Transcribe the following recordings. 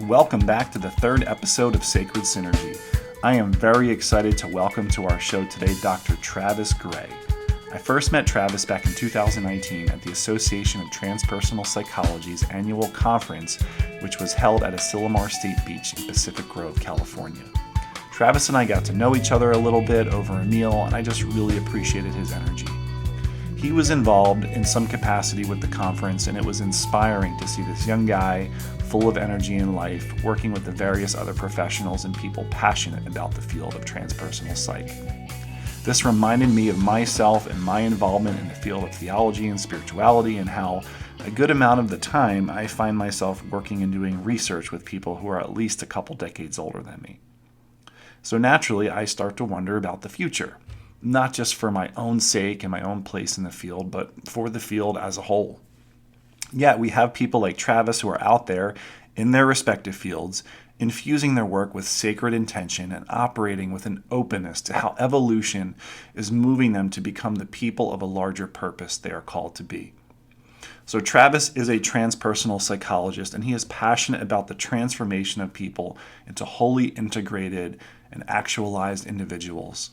Welcome back to the third episode of Sacred Synergy. I am very excited to welcome to our show today Dr. Travis Gray. I first met Travis back in 2019 at the Association of Transpersonal Psychology's annual conference, which was held at Asilomar State Beach in Pacific Grove, California. Travis and I got to know each other a little bit over a meal, and I just really appreciated his energy. He was involved in some capacity with the conference, and it was inspiring to see this young guy full of energy and life working with the various other professionals and people passionate about the field of transpersonal psych. This reminded me of myself and my involvement in the field of theology and spirituality, and how a good amount of the time I find myself working and doing research with people who are at least a couple decades older than me. So naturally, I start to wonder about the future. Not just for my own sake and my own place in the field, but for the field as a whole. Yet we have people like Travis who are out there in their respective fields, infusing their work with sacred intention and operating with an openness to how evolution is moving them to become the people of a larger purpose they are called to be. So Travis is a transpersonal psychologist, and he is passionate about the transformation of people into wholly integrated and actualized individuals.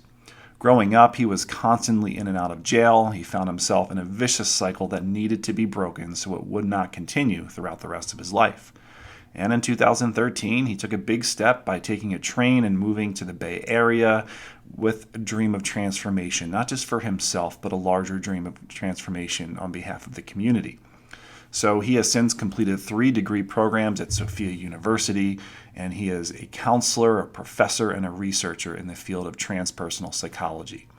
Growing up, he was constantly in and out of jail. He found himself in a vicious cycle that needed to be broken so it would not continue throughout the rest of his life. And in 2013, he took a big step by taking a train and moving to the Bay Area with a dream of transformation, not just for himself, but a larger dream of transformation on behalf of the community. So he has since completed 3 degree programs at Sofia University, and he is a counselor, a professor, and a researcher in the field of transpersonal psychology.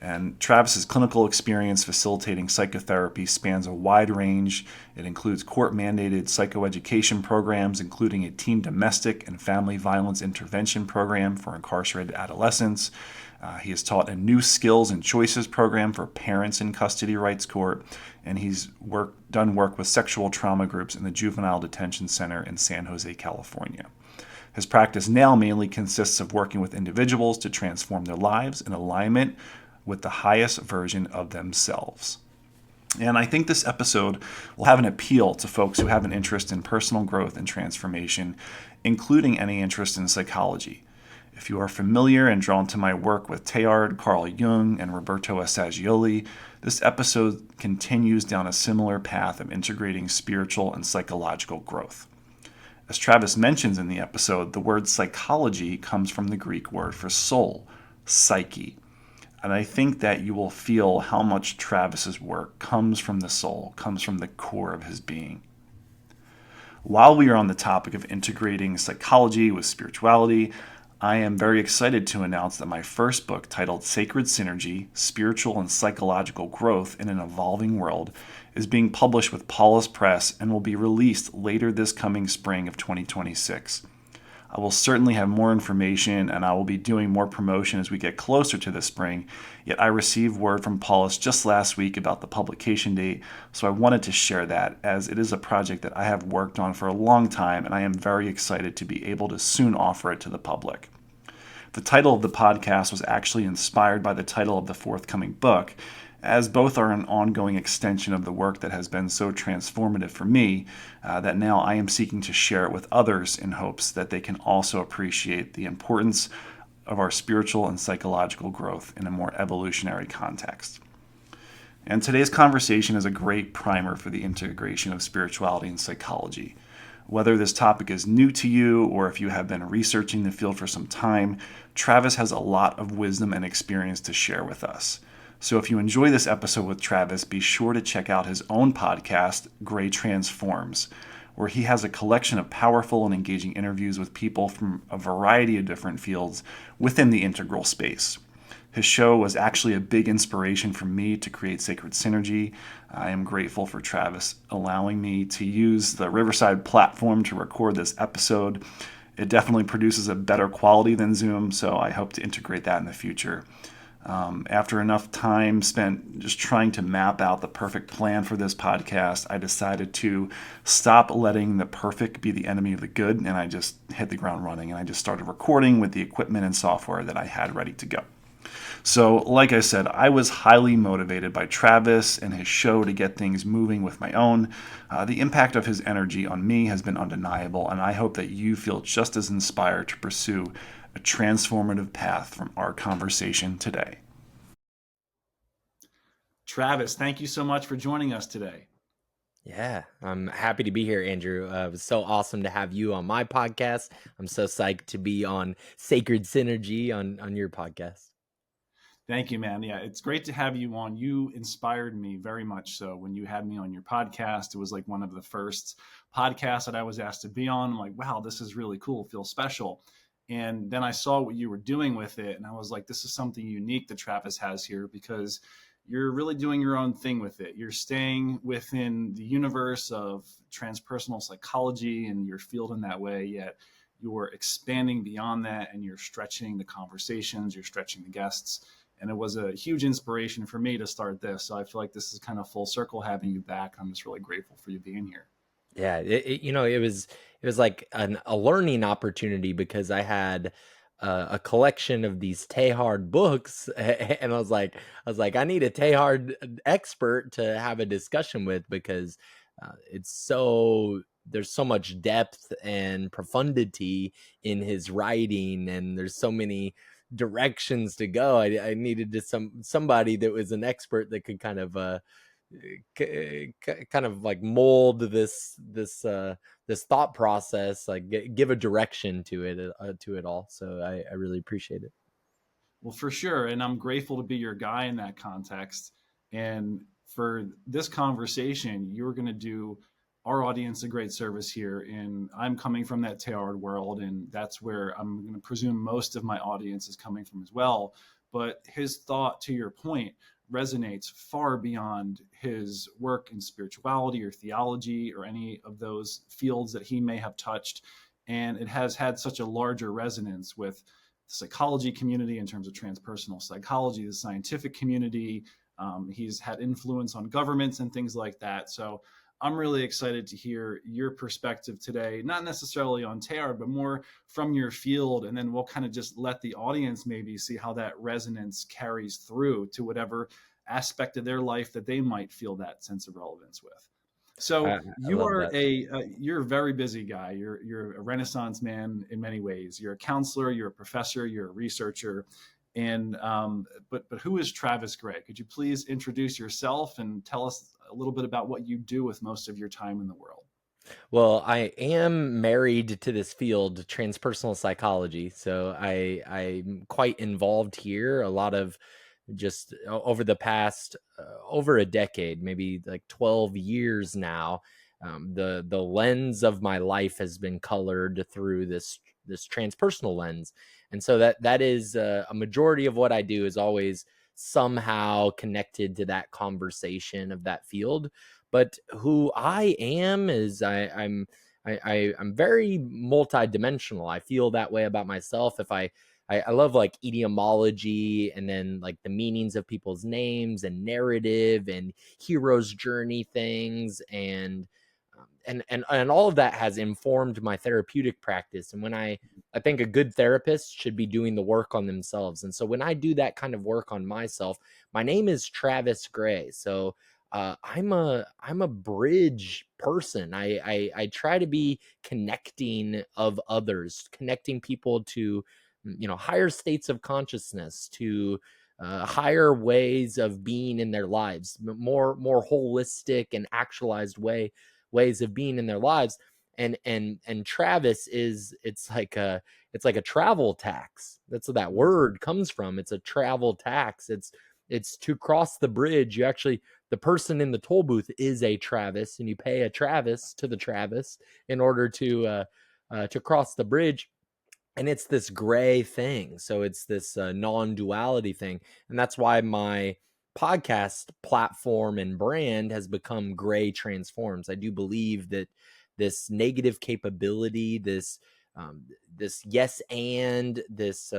And Travis's clinical experience facilitating psychotherapy spans a wide range. It includes court-mandated psychoeducation programs, including a teen domestic and family violence intervention program for incarcerated adolescents. He has taught a new skills and choices program for parents in custody rights court, and he's done work with sexual trauma groups in the Juvenile Detention Center in San Jose, California. His practice now mainly consists of working with individuals to transform their lives in alignment with the highest version of themselves. And I think this episode will have an appeal to folks who have an interest in personal growth and transformation, including any interest in psychology. If you are familiar and drawn to my work with Teilhard, Carl Jung, and Roberto Assagioli, this episode continues down a similar path of integrating spiritual and psychological growth. As Travis mentions in the episode, the word psychology comes from the Greek word for soul, psyche. And I think that you will feel how much Travis's work comes from the soul, comes from the core of his being. While we are on the topic of integrating psychology with spirituality, I am very excited to announce that my first book, titled Sacred Synergy, Spiritual and Psychological Growth in an Evolving World, is being published with Paulus Press and will be released later this coming spring of 2026. I will certainly have more information, and I will be doing more promotion as we get closer to the spring, yet I received word from Paulus just last week about the publication date, so I wanted to share that, as it is a project that I have worked on for a long time, and I am very excited to be able to soon offer it to the public. The title of the podcast was actually inspired by the title of the forthcoming book, as both are an ongoing extension of the work that has been so transformative for me, that now I am seeking to share it with others in hopes that they can also appreciate the importance of our spiritual and psychological growth in a more evolutionary context. And today's conversation is a great primer for the integration of spirituality and psychology. Whether this topic is new to you or if you have been researching the field for some time, Travis has a lot of wisdom and experience to share with us. So if you enjoy this episode with Travis, be sure to check out his own podcast, Gray Transforms, where he has a collection of powerful and engaging interviews with people from a variety of different fields within the integral space. His show was actually a big inspiration for me to create Sacred Synergy. I am grateful for Travis allowing me to use the Riverside platform to record this episode. It definitely produces a better quality than Zoom, so I hope to integrate that in the future. After enough time spent just trying to map out the perfect plan for this podcast, I decided to stop letting the perfect be the enemy of the good, and I just hit the ground running, and I just started recording with the equipment and software that I had ready to go. So, like I said, I was highly motivated by Travis and his show to get things moving with my own. The impact of his energy on me has been undeniable, and I hope that you feel just as inspired to pursue a transformative path from our conversation today. Travis, thank you so much for joining us today. Yeah, I'm happy to be here, Andrew. It was so awesome to have you on my podcast. I'm so psyched to be on Sacred Synergy on your podcast. Thank you, man. Yeah, it's great to have you on. You inspired me very much so when you had me on your podcast. It was like one of the first podcasts that I was asked to be on. I'm like, wow, this is really cool. Feels special. And then I saw what you were doing with it, and I was like, this is something unique that Travis has here because you're really doing your own thing with it. You're staying within the universe of transpersonal psychology and your field in that way, yet you're expanding beyond that and you're stretching the conversations, you're stretching the guests, and it was a huge inspiration for me to start this. So I feel like this is kind of full circle having you back. I'm just really grateful for you being here. Yeah, it was like a learning opportunity because I had a collection of these Tehard books, and I was like, I need a Tehard expert to have a discussion with because it's so there's so much depth and profundity in his writing, and there's so many directions to go. I needed to somebody that was an expert that could kind of kind of like mold this thought process, like give a direction to it all. So I really appreciate it. Well, for sure. And I'm grateful to be your guy in that context. And for this conversation, you're going to do our audience a great service here. And I'm coming from that Teilhard world, and that's where I'm going to presume most of my audience is coming from as well. But his thought, to your point, resonates far beyond his work in spirituality or theology or any of those fields that he may have touched. And it has had such a larger resonance with the psychology community in terms of transpersonal psychology, the scientific community. He's had influence on governments and things like that. So I'm really excited to hear your perspective today, not necessarily on Teilhard, but more from your field. And then we'll kind of just let the audience maybe see how that resonance carries through to whatever aspect of their life that they might feel that sense of relevance with. So I love that. you're a very busy guy. You're a Renaissance man in many ways. You're a counselor. You're a professor. You're a researcher. And but who is Travis Gray? Could you please introduce yourself and tell us a little bit about what you do with most of your time in the world? Well, I am married to this field, transpersonal psychology. So I'm quite involved here. A lot of just over the past over a decade, maybe like 12 years now. The lens of my life has been colored through this transpersonal lens, and so that is a majority of what I do is always somehow connected to that conversation of that field. But who I am is I'm very multidimensional. I feel that way about myself. If I love like etymology and then like the meanings of people's names and narrative and hero's journey things and all of that has informed my therapeutic practice. And when I think a good therapist should be doing the work on themselves. And so when I do that kind of work on myself, my name is Travis Gray. So I'm a bridge person. I try to be connecting of others, connecting people to higher states of consciousness, to higher ways of being in their lives, more holistic and actualized ways of being in their lives. And Travis is it's like a travel tax. That's what that word comes from. It's a travel tax. It's to cross the bridge. You actually the person in the toll booth is a Travis, and you pay a Travis to the Travis in order to cross the bridge. And it's this gray thing, so it's this non-duality thing, and that's why my podcast platform and brand has become Gray Transforms. I do believe that this negative capability, this yes and this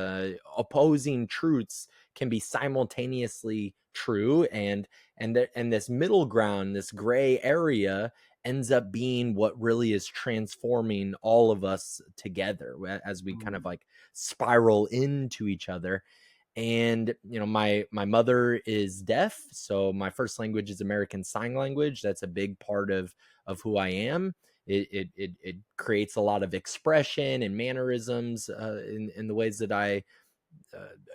opposing truths can be simultaneously true, and this middle ground, this gray area, ends up being what really is transforming all of us together as we kind of Mm. like spiral into each other. And my mother is deaf, so my first language is American Sign Language. That's a big part of who I am. It creates a lot of expression and mannerisms in the ways that I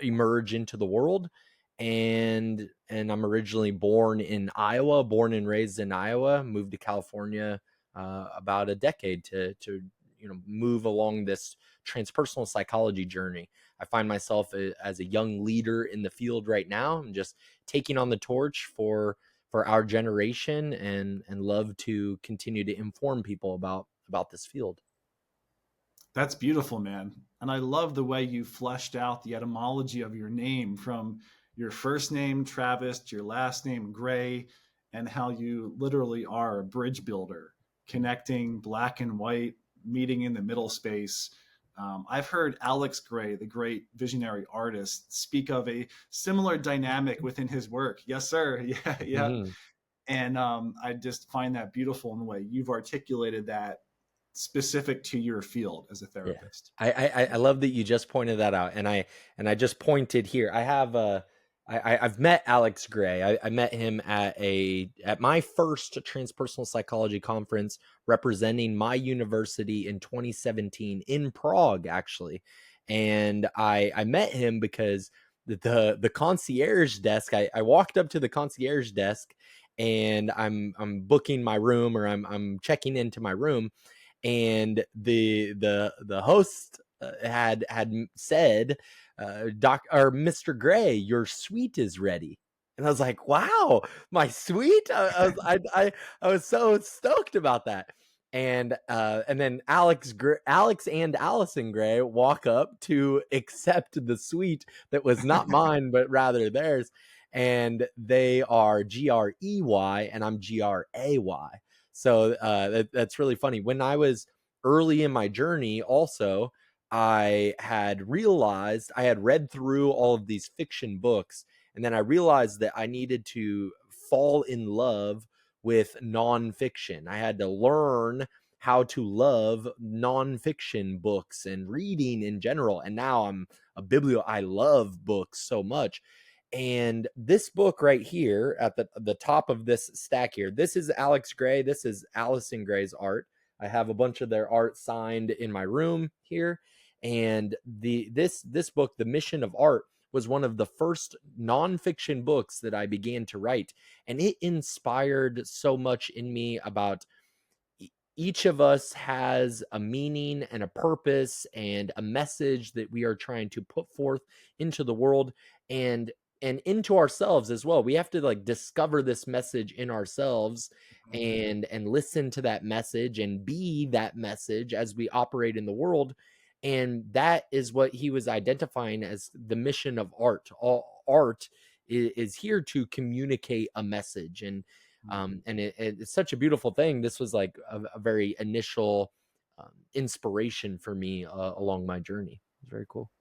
emerge into the world. And I'm originally born in Iowa, born and raised in Iowa, moved to California about a decade to move along this transpersonal psychology journey. I find myself as a young leader in the field right now. I'm just taking on the torch for our generation, and love to continue to inform people about this field. That's beautiful, man. And I love the way you fleshed out the etymology of your name from your first name, Travis, to your last name, Gray, and how you literally are a bridge builder, connecting black and white, meeting in the middle space. I've heard Alex Gray, the great visionary artist, speak of a similar dynamic within his work. Yes, sir. Yeah, yeah. Mhm. And I just find that beautiful in the way you've articulated that specific to your field as a Yeah. therapist. I love that you just pointed that out. And I just pointed here. I've met Alex Gray. I met him at my first transpersonal psychology conference representing my university in 2017 in Prague, actually. And I met him because the concierge desk, I walked up to the concierge desk, and I'm booking my room, or I'm checking into my room, and the host had said, Doc or Mr. Gray, your suite is ready. And I was like, wow, my suite. I was so stoked about that. And then Alex and Allison Gray walk up to accept the suite that was not mine but rather theirs, and they are Grey and I'm Gray. So that's really funny. When I was early in my journey, also, I had realized I had read through all of these fiction books, and then I realized that I needed to fall in love with nonfiction. I had to learn how to love nonfiction books and reading in general. And now I'm I love books so much. And this book right here at the top of this stack here, this is Alex Gray. This is Allison Gray's art. I have a bunch of their art signed in my room here. And this book, The Mission of Art, was one of the first nonfiction books that I began to write. And it inspired so much in me about each of us has a meaning and a purpose and a message that we are trying to put forth into the world, and into ourselves as well. We have to like discover this message in ourselves, and listen to that message and be that message as we operate in the world. And that is what he was identifying as the mission of art. All art is here to communicate a message. And it's such a beautiful thing. This was like a very initial inspiration for me along my journey. It's very cool.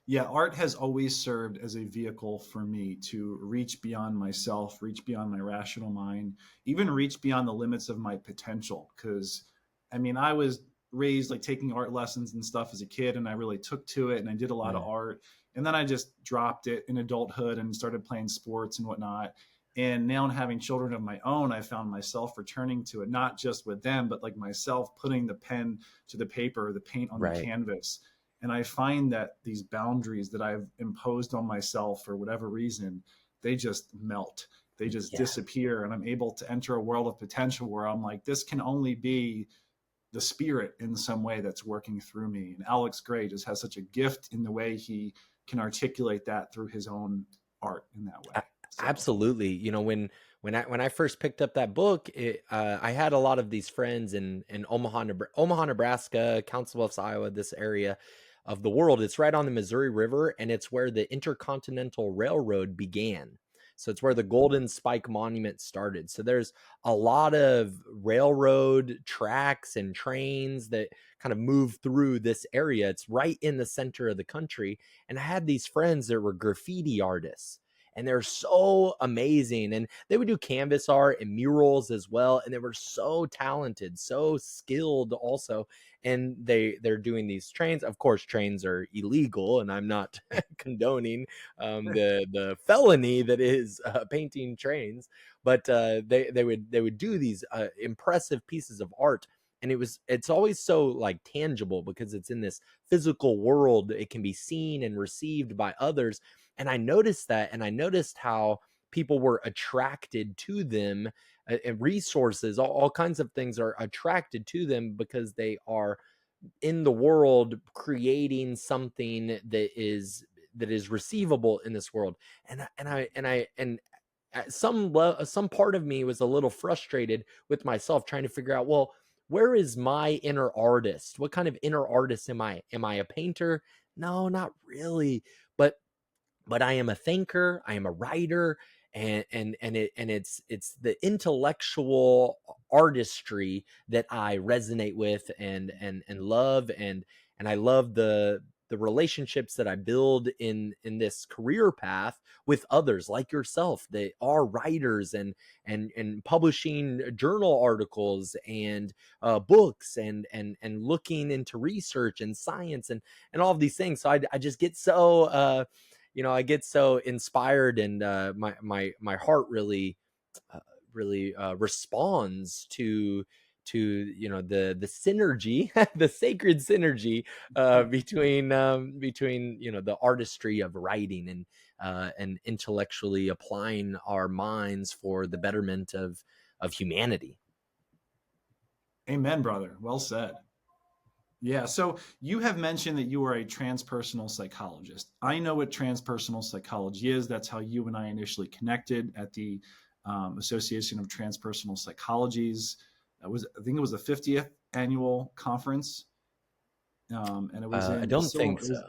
Yeah, art has always served as a vehicle for me to reach beyond myself, reach beyond my rational mind, even reach beyond the limits of my potential. Because, I mean, I was raised like taking art lessons and stuff as a kid, and I really took to it and I did a lot of Yeah. art. And then I just dropped it in adulthood and started playing sports and whatnot. And now, in having children of my own, I found myself returning to it, not just with them, but like myself putting the pen to the paper, the paint on the Right. canvas. And I find that these boundaries that I've imposed on myself for whatever reason, they just melt. They just Yeah. disappear. And I'm able to enter a world of potential where I'm like, this can only be the spirit in some way that's working through me. And Alex Gray just has such a gift in the way he can articulate that through his own art in that way. A- So, Absolutely. When I first picked up that book, I had a lot of these friends in Omaha, Nebraska, Council Bluffs, Iowa, this area of the world. It's right on the Missouri River, and it's where the Intercontinental Railroad began. So it's where the Golden Spike Monument started. So there's a lot of railroad tracks and trains that kind of move through this area. It's right in the center of the country. And I had these friends that were graffiti artists, and they're so amazing. And they would do canvas art and murals as well, and they were so talented, so skilled also. And they're doing these trains. Of course, trains are illegal, and I'm not condoning the felony that is painting trains. But they would do these impressive pieces of art, and it's always so like tangible because it's in this physical world. It can be seen and received by others. And I noticed that, and I noticed how people were attracted to them, and resources, all kinds of things are attracted to them because they are in the world creating something that is receivable in this world. And some part of me was a little frustrated with myself, trying to figure out, well, where is my inner artist? What kind of inner artist am I? Am I a painter? No, not really. But I am a thinker, I am a writer, and it's the intellectual artistry that I resonate with and love. And I love the relationships that I build in this career path with others like yourself that are writers, and publishing journal articles and books, and looking into research and science, and all of these things. So I just get so I get so inspired, and my heart really responds to the synergy, the sacred synergy between the artistry of writing and intellectually applying our minds for the betterment of humanity. Amen, brother. Well said. Yeah. So you have mentioned that you are a transpersonal psychologist. I know what transpersonal psychology is. That's how you and I initially connected at the Association of Transpersonal Psychologies. I think it was the 50th annual conference, and it was I in don't think so.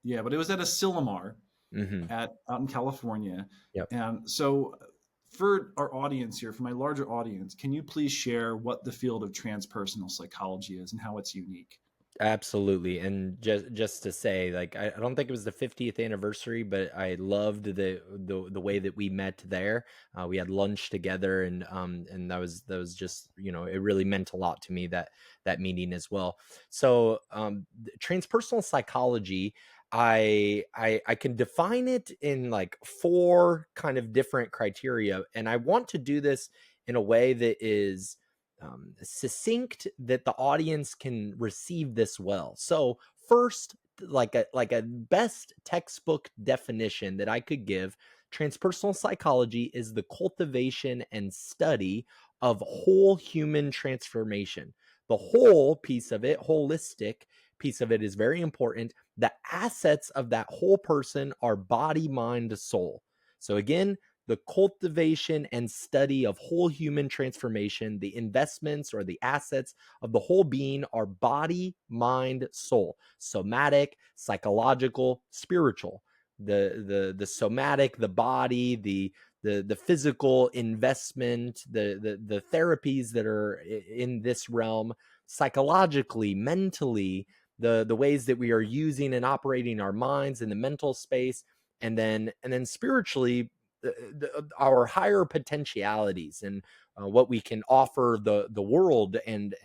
yeah, but it was at Asilomar Hmm. out in California. Yep. And so for our audience here, for my larger audience, can you please share what the field of transpersonal psychology is and how it's unique? Absolutely. And just to say, like, I don't think it was the 50th anniversary, but I loved the way that we met there. We had lunch together, and that was just, it really meant a lot to me, that meeting as well. So transpersonal psychology, I can define it in like four kind of different criteria, and I want to do this in a way that is succinct, that the audience can receive this well. So first, like a best textbook definition that I could give, transpersonal psychology is the cultivation and study of whole human transformation. The whole piece of it, holistic piece of it, is very important. The assets of that whole person are body, mind, soul. So again, the cultivation and study of whole human transformation, the investments or the assets of the whole being are body, mind, soul, somatic, psychological, spiritual. The somatic, the body, the physical investment, the therapies that are in this realm, psychologically, mentally, the ways that we are using and operating our minds in the mental space, and then spiritually, our higher potentialities, and what we can offer the world, and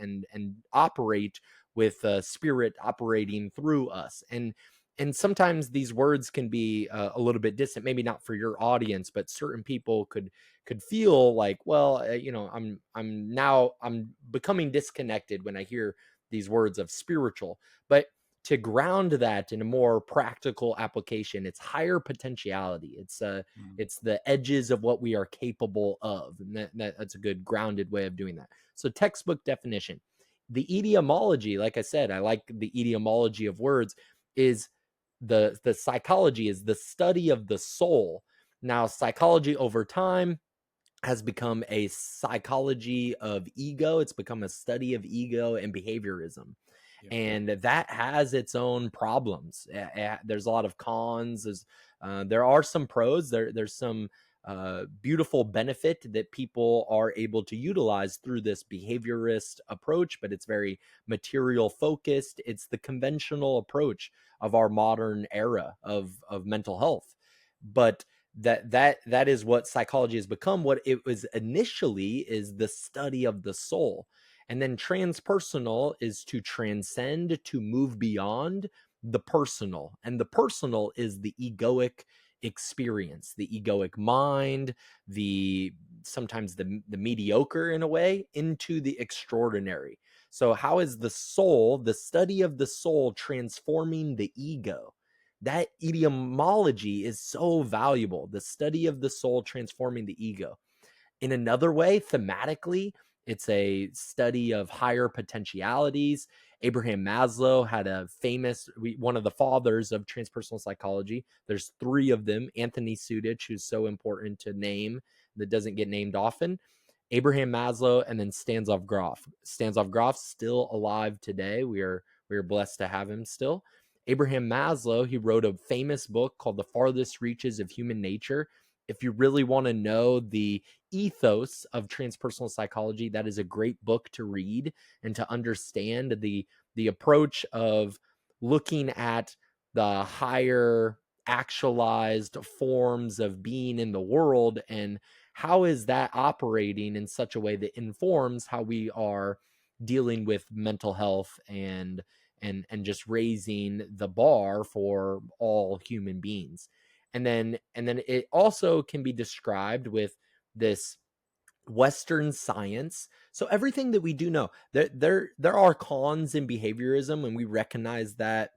operate with spirit operating through us. And sometimes these words can be a little bit distant, maybe not for your audience, but certain people could feel like, well, I'm becoming disconnected when I hear these words of spiritual. But to ground that in a more practical application, it's higher potentiality. It's the edges of what we are capable of. And that's a good grounded way of doing that. So textbook definition. The etiology, like I said, I like the etiology of words, is the psychology is the study of the soul. Now, psychology over time has become a psychology of ego. It's become a study of ego and behaviorism, Yeah. and that has its own problems. There's a lot of cons. There are some pros. There's some beautiful benefit that people are able to utilize through this behaviorist approach, but it's very material focused. It's the conventional approach of our modern era of mental health. but that is what psychology has become. What it was initially is the study of the soul, and then transpersonal is to transcend, to move beyond the personal, and the personal is the egoic experience, the egoic mind, the sometimes the mediocre in a way, into the extraordinary. So how is the soul, the study of the soul, transforming the ego? That etymology is so valuable. The study of the soul transforming the ego. In another way, thematically, it's a study of higher potentialities. Abraham Maslow had a famous, one of the fathers of transpersonal psychology. There's three of them. Anthony Sudich, who's so important to name, that doesn't get named often. Abraham Maslow, and then Stanislav Grof. Stanislav Grof's still alive today. We are blessed to have him still. Abraham Maslow, he wrote a famous book called The Farthest Reaches of Human Nature. If you really want to know the ethos of transpersonal psychology, that is a great book to read and to understand the approach of looking at the higher actualized forms of being in the world, and how is that operating in such a way that informs how we are dealing with mental health and just raising the bar for all human beings. And then it also can be described with this Western science. So everything that we do know, there are cons in behaviorism, and we recognize that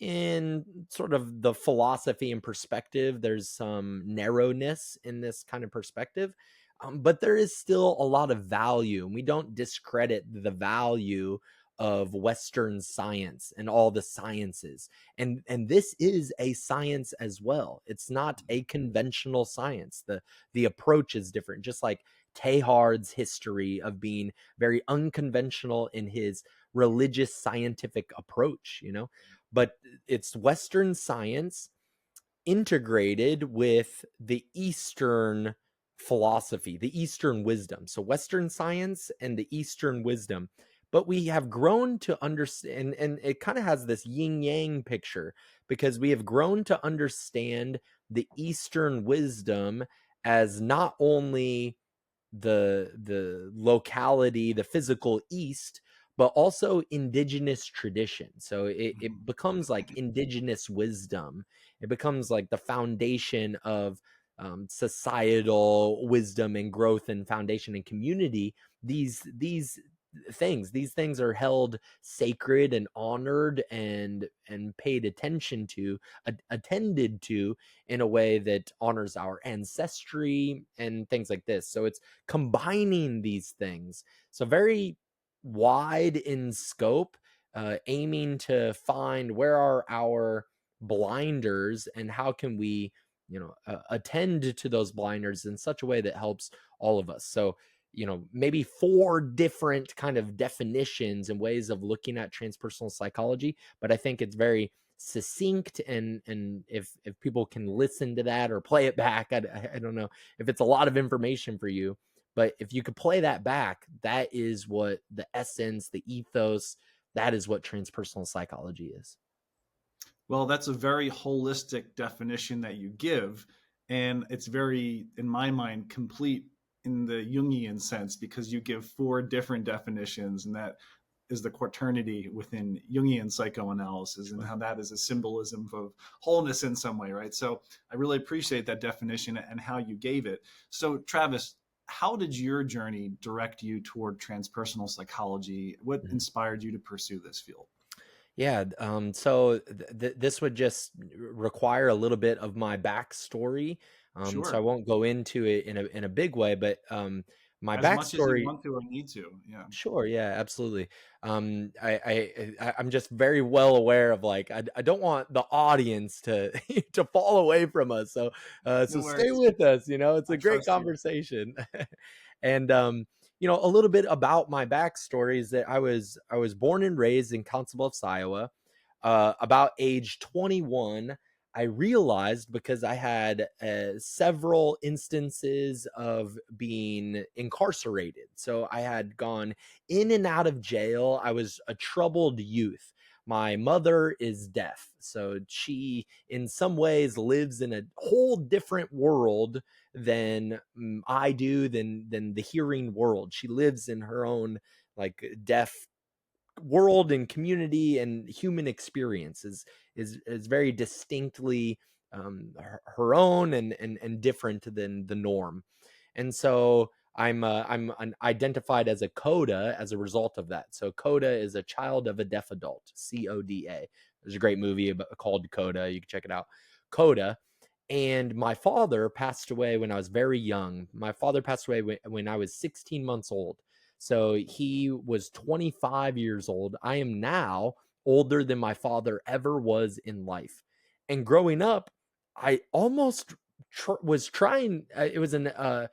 in sort of the philosophy and perspective, there's some narrowness in this kind of perspective. But there is still a lot of value, and we don't discredit the value of Western science and all the sciences. And this is a science as well. It's not a conventional science. The approach is different, just like Teilhard's history of being very unconventional in his religious scientific approach, but it's Western science integrated with the Eastern philosophy, the Eastern wisdom. So Western science and the Eastern wisdom. But we have grown to understand, and it kind of has this yin yang picture, because we have grown to understand the Eastern wisdom as not only the locality, the physical East, but also indigenous tradition. So it becomes like indigenous wisdom. It becomes like the foundation of societal wisdom and growth and foundation and community. These things are held sacred and honored and paid attention to, attended to, in a way that honors our ancestry and things like this. So it's combining these things. So very wide in scope, aiming to find where are our blinders and how can we, attend to those blinders in such a way that helps all of us. So, maybe four different kind of definitions and ways of looking at transpersonal psychology, but I think it's very succinct, and if people can listen to that or play it back, I don't know if it's a lot of information for you, but if you could play that back, that is what the essence, the ethos, that is what transpersonal psychology is. Well, that's a very holistic definition that you give. And it's very, in my mind, complete in the Jungian sense, because you give four different definitions, and that is the quaternity within Jungian psychoanalysis, and how that is a symbolism of wholeness in some way, right? So I really appreciate that definition and how you gave it. So, Travis, how did your journey direct you toward transpersonal psychology? What inspired you to pursue this field? Yeah. So this would just require a little bit of my backstory. So I Sure. won't go into it in a big way, but my As much as you backstory. want to or need to. Yeah. Sure. Yeah. Absolutely. I'm just very well aware of, like, I don't want the audience to to fall away from us. So No stay worries. with us. It's I a great trust you. conversation. And a little bit about my backstory is that I was born and raised in Council Bluffs, Iowa. About age 21, I realized, because I had several instances of being incarcerated. So I had gone in and out of jail. I was a troubled youth. my mother is deaf. So she, in some ways, lives in a whole different world than I do, than the hearing world. She lives in her own like deaf world and community, and human experience is very distinctly her own, and different than the norm. And so I'm identified as a coda as a result of that. So coda is a child of a deaf adult. CODA. There's a great movie called Coda. You can check it out. Coda. And my father passed away when I was very young. My father passed away when I was 16 months old. So he was 25 years old. I am now older than my father ever was in life. And growing up, I almost was trying, it was a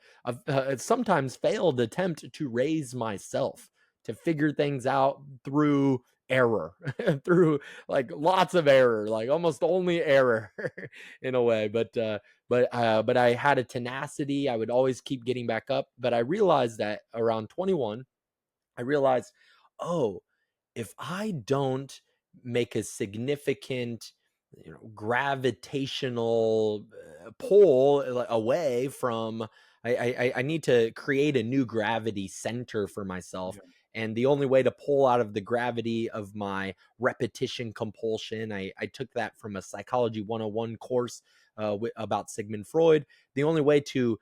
sometimes failed attempt to raise myself, to figure things out through error, through like lots of error, like almost only error in a way. But I had a tenacity. I would always keep getting back up. But I realized that around 21, I realized, oh, if I don't make a significant, gravitational pull away from, I need to create a new gravity center for myself. Yeah. And the only way to pull out of the gravity of my repetition compulsion, I took that from a Psychology 101 course about Sigmund Freud. The only way to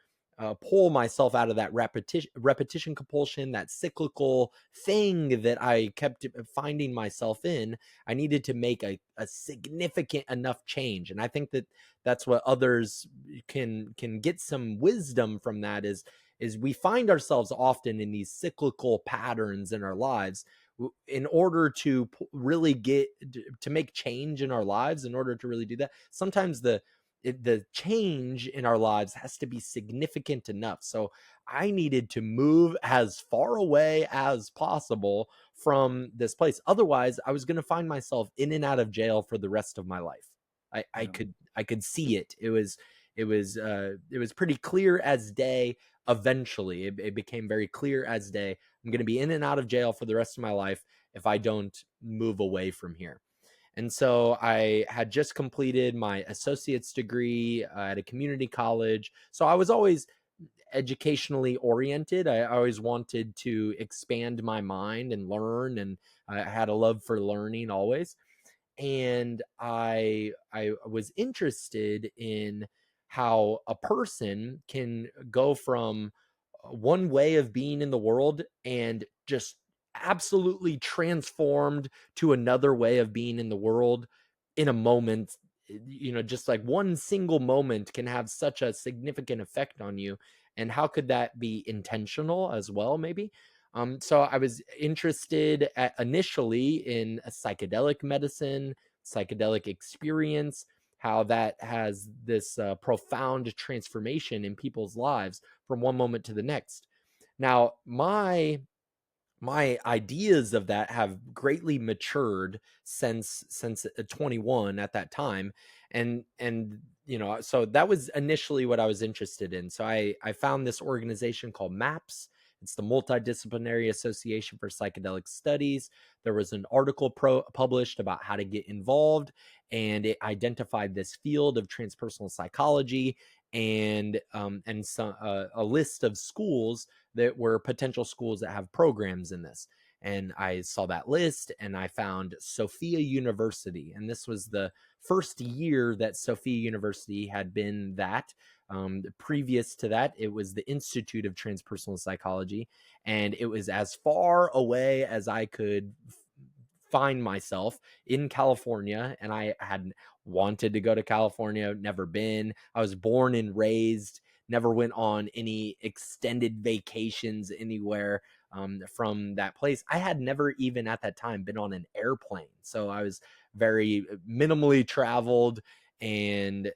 pull myself out of that repetition compulsion, that cyclical thing that I kept finding myself in, I needed to make a significant enough change. And I think that that's what others can get some wisdom from. That is we find ourselves often in these cyclical patterns in our lives. In order to really get to make change in our lives, in order to really do that, sometimes the change in our lives has to be significant enough. So I needed to move as far away as possible from this place. Otherwise, I was going to find myself in and out of jail for the rest of my life. I Yeah. could see it. It was pretty clear as day. Eventually, it became very clear as day. I'm going to be in and out of jail for the rest of my life if I don't move away from here. And so I had just completed my associate's degree at a community college. So I was always educationally oriented. I always wanted to expand my mind and learn, and I had a love for learning always. And I was interested in how a person can go from one way of being in the world and just absolutely transformed to another way of being in the world in a moment. Just like one single moment can have such a significant effect on you. And how could that be intentional as well, maybe? So I was interested initially in a psychedelic medicine, psychedelic experience, how that has this profound transformation in people's lives from one moment to the next. Now, my ideas of that have greatly matured since 21 at that time. And so that was initially what I was interested in. So I found this organization called MAPS. It's the Multidisciplinary Association for Psychedelic Studies. There was an article published about how to get involved, and it identified this field of transpersonal psychology, and a list of schools that were potential schools that have programs in this. And I saw that list and I found Sofia University. And this was the first year that Sofia University had been that. Previous to that, it was the Institute of Transpersonal Psychology. And it was as far away as I could find myself in California. And I had wanted to go to California, never been. I was born and raised, never went on any extended vacations anywhere from that place. I had never even at that time been on an airplane. So I was very minimally traveled and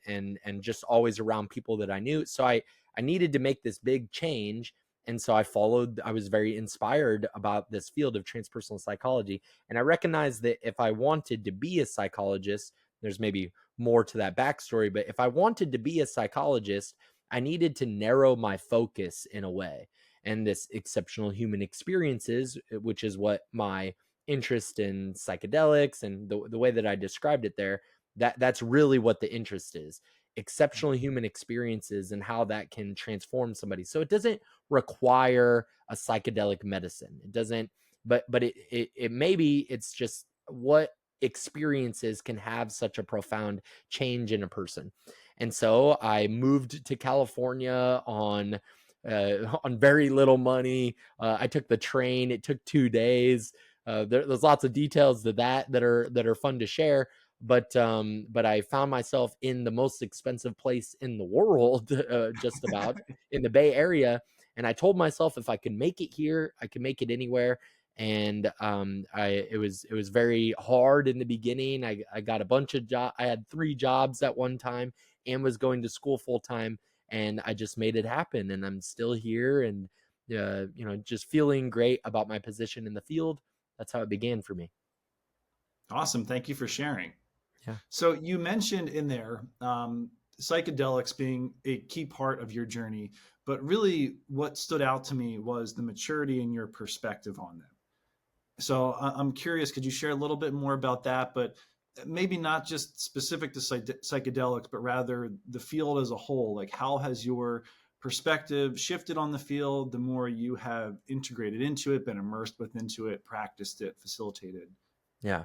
just always around people that I knew. So I needed to make this big change. And so I was very inspired about this field of transpersonal psychology. And I recognized that if I wanted to be a psychologist, there's maybe more to that backstory, but if I wanted to be a psychologist, I needed to narrow my focus in a way. And this exceptional human experiences, which is what my interest in psychedelics and the way that I described it there, that's really what the interest is. Exceptional human experiences and how that can transform somebody. So it doesn't require a psychedelic medicine. It doesn't, but it maybe it's just what experiences can have such a profound change in a person. And so I moved to California on very little money. I took the train. It took 2 days. There's lots of details to that are fun to share. But I found myself in the most expensive place in the world, just about in the Bay Area. And I told myself if I could make it here, I could make it anywhere. And it was very hard in the beginning. I got a bunch of jobs. I had 3 jobs at one time and was going to school full time, and I just made it happen. And I'm still here, and just feeling great about my position in the field. That's how it began for me. Awesome. Thank you for sharing. Yeah. So you mentioned in there psychedelics being a key part of your journey, but really what stood out to me was the maturity in your perspective on them. So I'm curious, could you share a little bit more about that? But maybe not just specific to psychedelics, but rather the field as a whole. Like, how has your perspective shifted on the field the more you have integrated into it, been immersed into it, practiced it, facilitated? Yeah.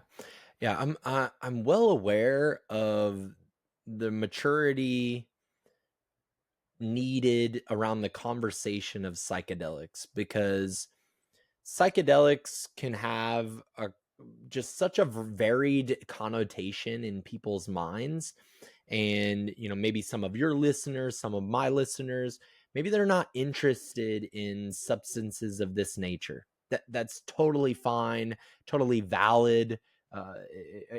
Yeah, I'm well aware of the maturity needed around the conversation of psychedelics, because psychedelics can have just such a varied connotation in people's minds. And maybe some of your listeners, some of my listeners, maybe they're not interested in substances of this nature. That's totally fine, totally valid.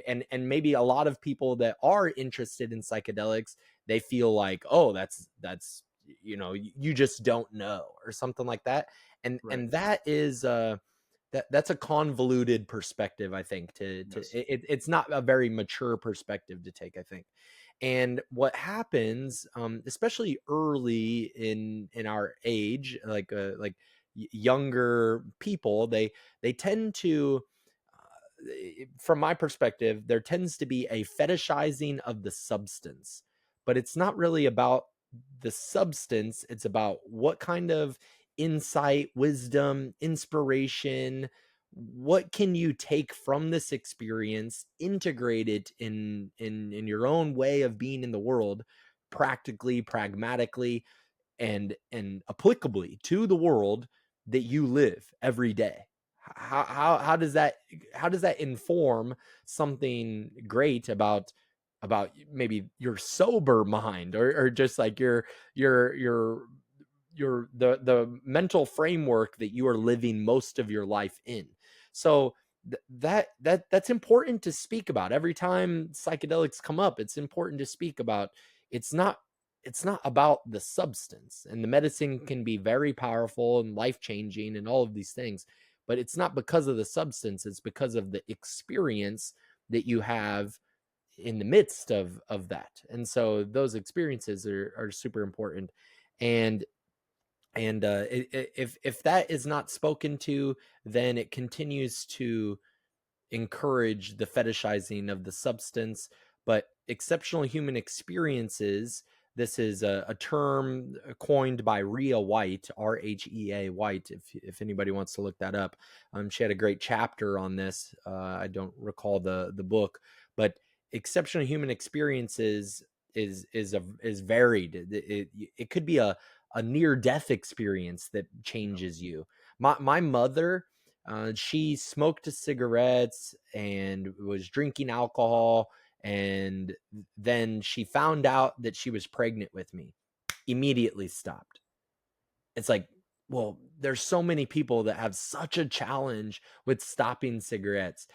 And maybe a lot of people that are interested in psychedelics, they feel like, oh, that's you just don't know, or something like that. And Right. that is that's a convoluted perspective, I think. Yes. It's not a very mature perspective to take, I think. And what happens, especially early in our age, like younger people, they tend to, from my perspective, there tends to be a fetishizing of the substance, but it's not really about the substance. It's about what kind of insight, wisdom, inspiration, what can you take from this experience, integrate it in your own way of being in the world, practically, pragmatically, and applicably to the world that you live every day. How does that inform something great about maybe your sober mind, or just like your the mental framework that you are living most of your life in? So that's important to speak about every time psychedelics come up. It's important to speak about. It's not it's not about the substance, and the medicine can be very powerful and life changing and all of these things, but it's not because of the substance. It's because of the experience that you have in the midst of that. And so those experiences are super important. And if that is not spoken to, then it continues to encourage the fetishizing of the substance. But exceptional human experiences, this is a term coined by Rhea White, Rhea White, if anybody wants to look that up. She had a great chapter on this. I don't recall the book, but exceptional human experiences is varied. It could be a near death experience that changes you. My mother, she smoked cigarettes and was drinking alcohol, and then she found out that she was pregnant with me. Immediately stopped. It's like, well, there's so many people that have such a challenge with stopping cigarettes.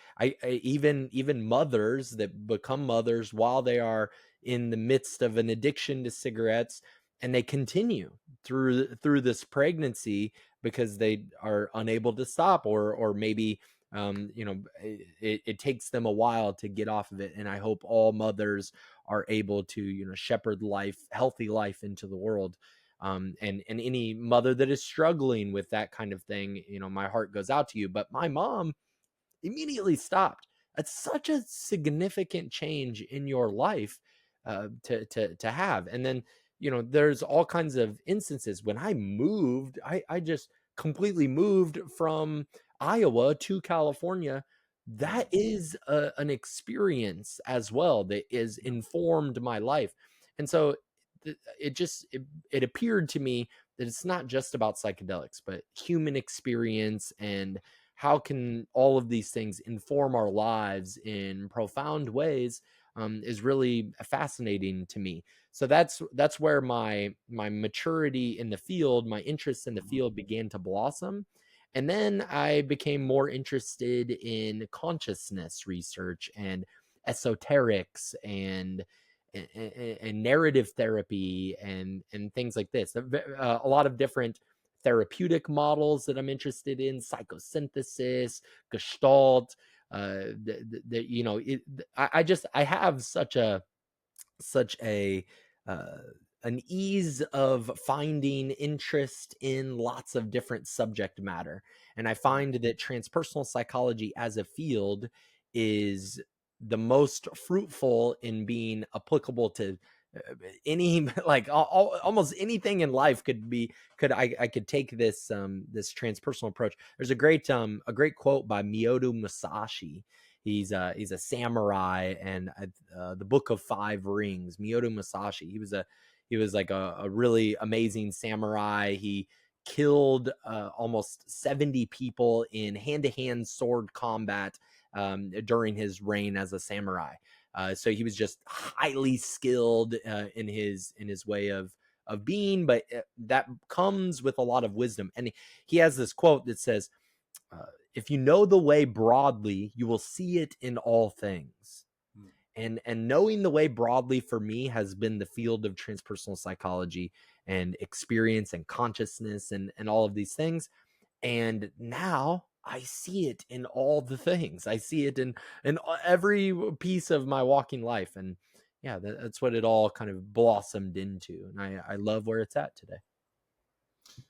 Even mothers that become mothers while they are in the midst of an addiction to cigarettes, and they continue through this pregnancy because they are unable to stop, or maybe it takes them a while to get off of it. And I hope all mothers are able to shepherd healthy life into the world. And any mother that is struggling with that kind of thing, my heart goes out to you. But my mom, immediately stopped. That's such a significant change in your life to have. And then, there's all kinds of instances. When I moved, I just completely moved from Iowa to California. That is an experience as well that is informed my life. And so it appeared to me that it's not just about psychedelics, but human experience, and how can all of these things inform our lives in profound ways, is really fascinating to me. So that's where my maturity in the field, my interest in the field began to blossom. And then I became more interested in consciousness research and esoterics and narrative therapy and things like this. A lot of different therapeutic models that I'm interested in: psychosynthesis, Gestalt. I have such a uh, an ease of finding interest in lots of different subject matter. And I find that transpersonal psychology as a field is the most fruitful in being applicable to any like almost anything in life I could take this transpersonal approach. There's a great quote by Miyodo Musashi. He's a samurai, and the Book of Five Rings. Miyodo Musashi. He was like a really amazing samurai. He killed almost 70 people in hand-to-hand sword combat during his reign as a samurai. So he was just highly skilled in his way of being, but that comes with a lot of wisdom. And he has this quote that says, if you know the way broadly, you will see it in all things. And knowing the way broadly for me has been the field of transpersonal psychology and experience and consciousness and all of these things. And now I see it in all the things. I see it in every piece of my walking life. And yeah, that's what it all kind of blossomed into. And I love where it's at today.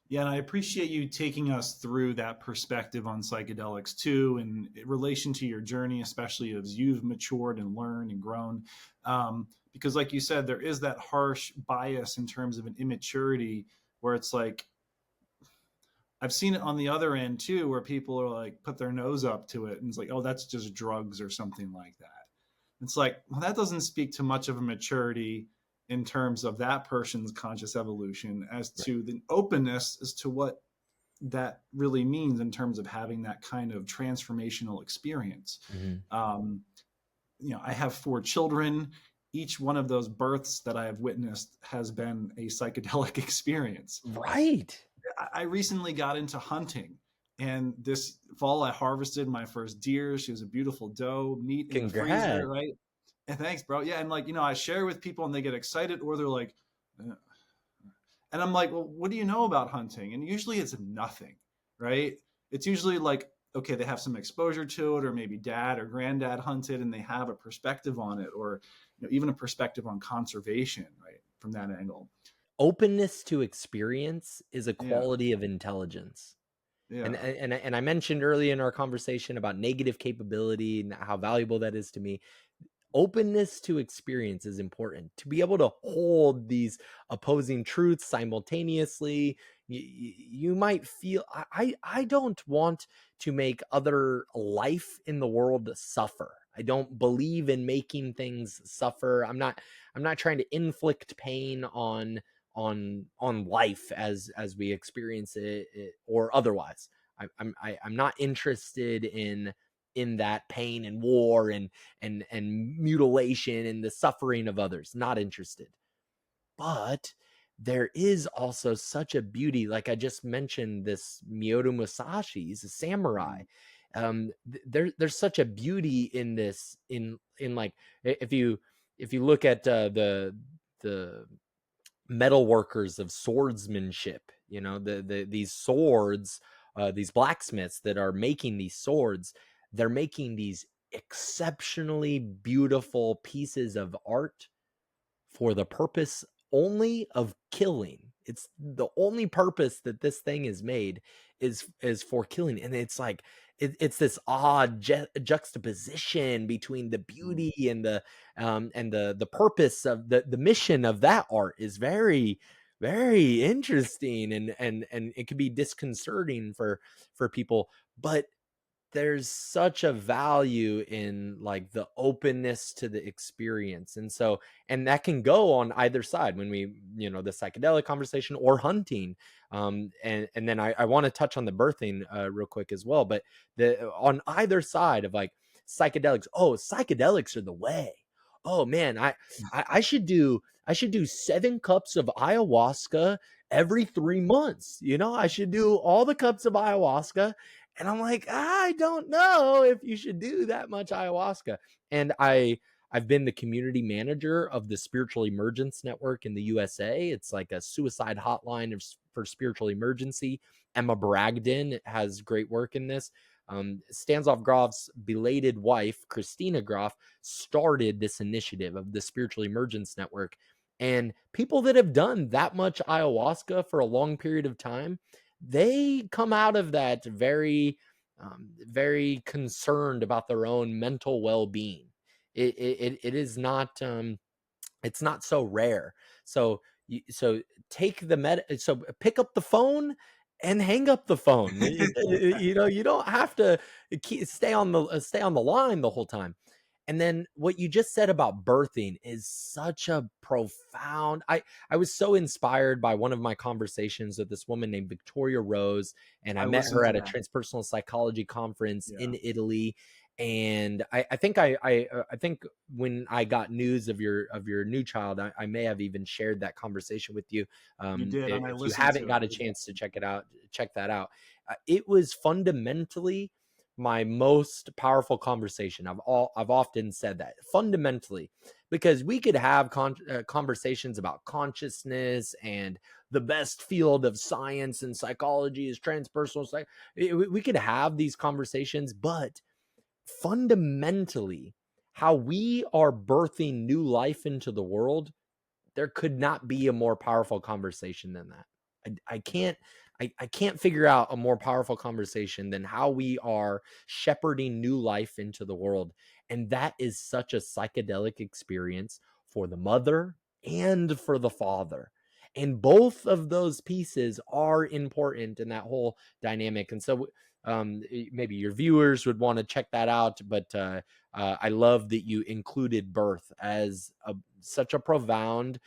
Yeah, and I appreciate you taking us through that perspective on psychedelics too, in relation to your journey, especially as you've matured and learned and grown. Because, like you said, there is that harsh bias in terms of an immaturity where it's like, I've seen it on the other end too, where people are like, put their nose up to it and it's like, oh, that's just drugs or something like that. It's like, well, that doesn't speak to much of a maturity in terms of that person's conscious evolution as Right. to the openness as to what that really means in terms of having that kind of transformational experience. Mm-hmm. Um, I have 4 children. Each one of those births that I have witnessed has been a psychedelic experience. Right. I recently got into hunting, and this fall I harvested my first deer. She was a beautiful doe, meat in the freezer, Congrats. right? And thanks, bro. Yeah, and I share with people, and they get excited, or they're like, and I'm like, well, what do you know about hunting? And usually it's nothing, right? It's usually like, okay, they have some exposure to it, or maybe dad or granddad hunted, and they have a perspective on it, or even a perspective on conservation, right? From that angle. Openness to experience is a Yeah, quality of intelligence. yeah, And I mentioned earlier in our conversation about negative capability and how valuable that is to me. Openness to experience is important. To be able to hold these opposing truths simultaneously, you might feel, I don't want to make other life in the world suffer. I don't believe in making things suffer. I'm not trying to inflict pain on life as we experience it or otherwise. I'm not interested in that pain and war and mutilation and the suffering of others. Not interested. But there is also such a beauty, like I just mentioned, this Miyoto Musashi. He's a samurai. There's such a beauty in this, in like, if you look at the metal workers of swordsmanship, these swords, these blacksmiths that are making these swords, they're making these exceptionally beautiful pieces of art for the purpose only of killing. It's the only purpose that this thing is made is for killing. And it's like, it's this odd juxtaposition between the Mm. beauty and the purpose of the mission of that art is very, very interesting, and it can be disconcerting for people, but there's such a value in like the openness to the experience. And so, and that can go on either side when we, the psychedelic conversation or hunting. And then I want to touch on the birthing real quick as well, but on either side of like psychedelics, oh, psychedelics are the way. Oh man, I should do 7 cups of ayahuasca every 3 months. I should do all the cups of ayahuasca, and I'm like, I don't know if you should do that much ayahuasca. And I've been the community manager of the Spiritual Emergence Network in the USA. It's like a suicide hotline for spiritual emergency. Emma Bragdon has great work in this. Stanislav Grof's belated wife, Christina Grof, started this initiative of the Spiritual Emergence Network. And people that have done that much ayahuasca for a long period of time, they come out of that very concerned about their own mental well-being. It is not it's not so rare. So so take so pick up the phone and hang up the phone. You don't have to stay on the line the whole time. And then what you just said about birthing is such a profound. I was so inspired by one of my conversations with this woman named Victoria Rose, and I I met listened her to at a that. transpersonal psychology conference Yeah. in Italy. And I think when I got news of your new child, I may have even shared that conversation with you. You did, and I If you listened haven't to it. got a chance to check that out. It was fundamentally my most powerful conversation. I've often said that fundamentally, because we could have conversations about consciousness, and the best field of science and psychology is transpersonal psych. We could have these conversations, but fundamentally, how we are birthing new life into the world, there could not be a more powerful conversation than that. I can't figure out a more powerful conversation than how we are shepherding new life into the world. And that is such a psychedelic experience for the mother and for the father. And both of those pieces are important in that whole dynamic. And so maybe your viewers would want to check that out. But I love that you included birth as such a profound,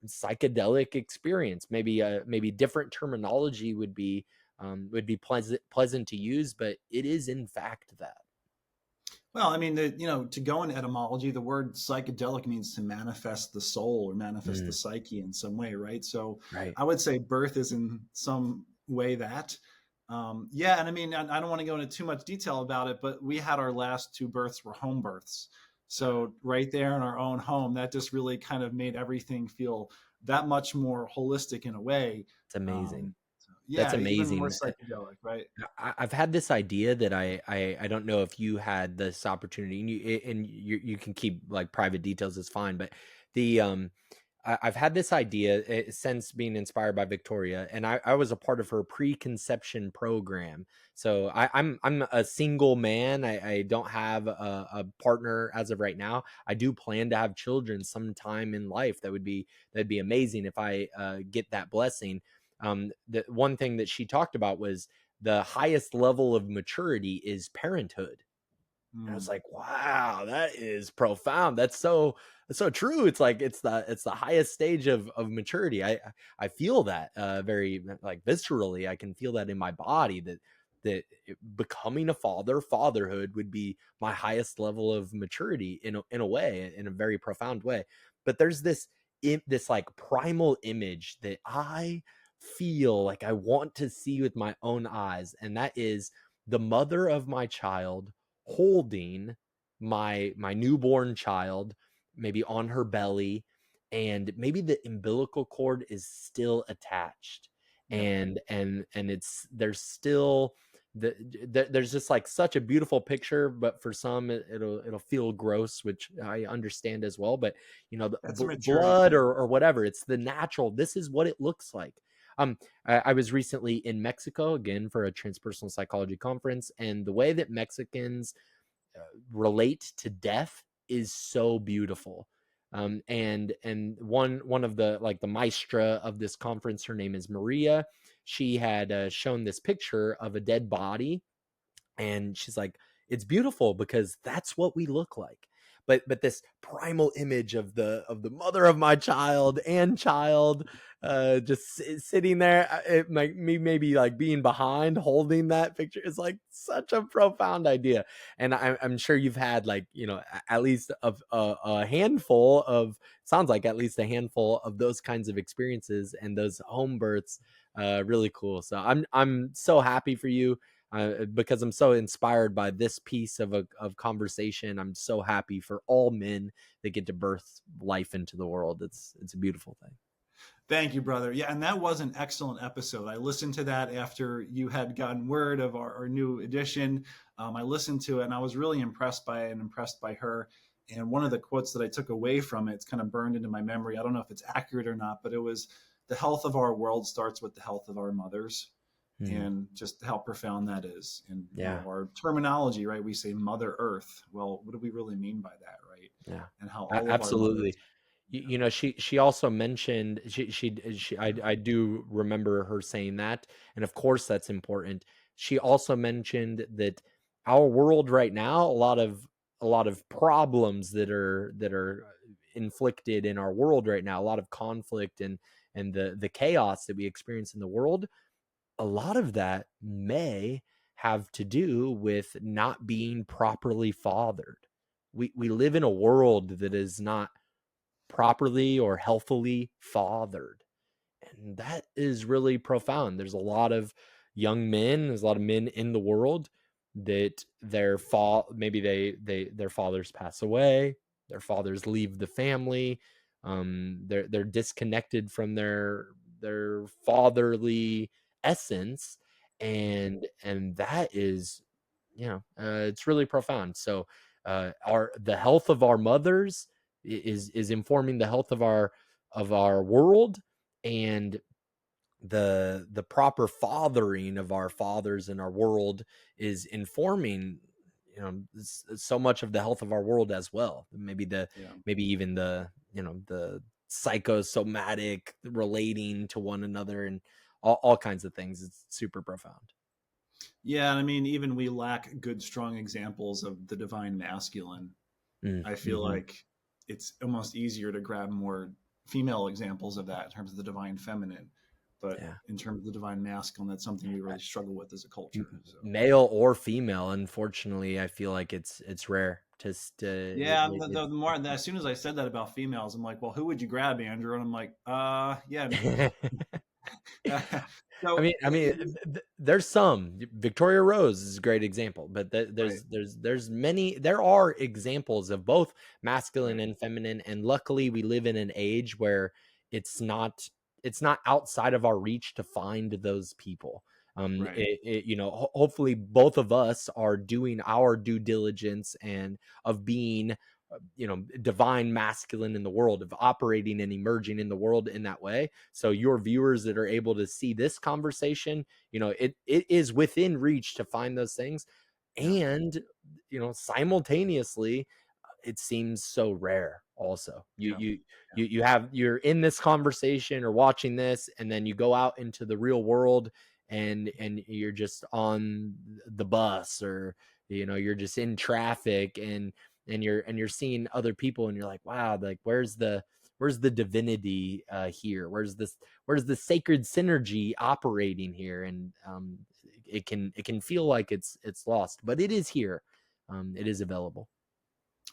psychedelic experience. Maybe different terminology would be pleasant to use, but it is in fact that. Well, I mean, to go in etymology, the word psychedelic means to manifest the soul or manifest the Mm, psyche in some way, right? So right. I would say birth is in some way that. Yeah, and I mean, I don't want to go into too much detail about it, but we had our last 2 births were home births. So right there in our own home, that just really kind of made everything feel that much more holistic in a way. It's amazing. So That's yeah, even more amazing. psychedelic, right? I've had this idea that I don't know if you had this opportunity, and you can keep like private details is fine, but the I've had this idea since being inspired by Victoria, and I was a part of her preconception program. So I'm a single man. I don't have a partner as of right now. I do plan to have children sometime in life. That'd be amazing if I get that blessing. The one thing that she talked about was the highest level of maturity is parenthood. And I was Mm. like, wow, that is profound. That's so true. It's like it's the highest stage of maturity. I feel that very like viscerally. I can feel that in my body becoming a fatherhood would be my highest level of maturity in a way, in a very profound way. But there's this like primal image that I feel like I want to see with my own eyes, and that is the mother of my child holding my newborn child, maybe on her belly, and maybe the umbilical cord is still attached, Yeah. and it's there's still there's just like such a beautiful picture, but for some it'll feel gross, which I understand as well. But the That's a maturity blood thing. or whatever, it's the natural. This is what it looks like. I was recently in Mexico again for a transpersonal psychology conference, and the way that Mexicans relate to death is so beautiful. And one of the like the maestra of this conference, her name is Maria. She had shown this picture of a dead body, and she's like, it's beautiful because that's what we look like. But this primal image of the mother of my child and child just sitting there, it like me maybe like being behind holding that picture is like such a profound idea. And I'm sure you've had like, you know, at least of a handful of, sounds like at least a handful of those kinds of experiences, and those home births really cool. So I'm so happy for you, because I'm so inspired by this piece of conversation. I'm so happy for all men that get to birth life into the world. It's a beautiful thing. Thank you, brother. Yeah, and that was an excellent episode. I listened to that after you had gotten word of our new edition. I listened to it, and I was really impressed by it and impressed by her. And one of the quotes that I took away from it, it's kind of burned into my memory. I don't know if it's accurate or not, but it was, the health of our world starts with the health of our mothers. And just how profound that is. And our terminology, right? We say Mother Earth. Well, what do we really mean by that, right? Yeah, And how all of our absolutely. mothers. You know, she also mentioned, I do remember her saying that, and of course that's important. She also mentioned that our world right now, a lot of problems that are inflicted in our world right now, a lot of conflict and the chaos that we experience in the world, a lot of that may have to do with not being properly fathered. We live in a world that is not properly or healthily fathered. And that is really profound. There's a lot of young men, there's a lot of men in the world that maybe their fathers pass away, their fathers leave the family, they're disconnected from their fatherly essence, and that is, you know, it's really profound. So our the health of our mothers is informing the health of our world, and the proper fathering of our fathers in our world is informing, you know, so much of the health of our world as well. Maybe even the, you know, the psychosomatic relating to one another, and all kinds of things. It's super profound. Yeah, and I mean, even we lack good, strong examples of the divine masculine. I feel Mm-hmm. like it's almost easier to grab more female examples of that in terms of the divine feminine. But Yeah. in terms of the divine masculine, that's something we really struggle with as a culture. So Male or female, unfortunately, I feel like it's rare. Just yeah, the more as soon as I said that about females, I'm like, well, who would you grab, Andrew? And I'm like, yeah, me. I So mean, there's some. Victoria Rose is a great example, but right, there's many. There are examples of both masculine right, and feminine, and luckily, we live in an age where it's not it's not outside of our reach to find those people. right. You know, hopefully, both of us are doing our due diligence and of being, you know, divine masculine in the world, of operating and emerging in the world in that way. So your viewers that are able to see this conversation, you know, it is within reach to find those things. Yeah, And, you know, simultaneously, it seems so rare also. yeah, You're in this conversation or watching this, and then you go out into the real world, and you're just on the bus, or, you know, you're just in traffic, and you're seeing other people, and you're like, wow, like where's the divinity here? Where's the sacred synergy operating here? And it can feel like it's lost, but it is here. It is available.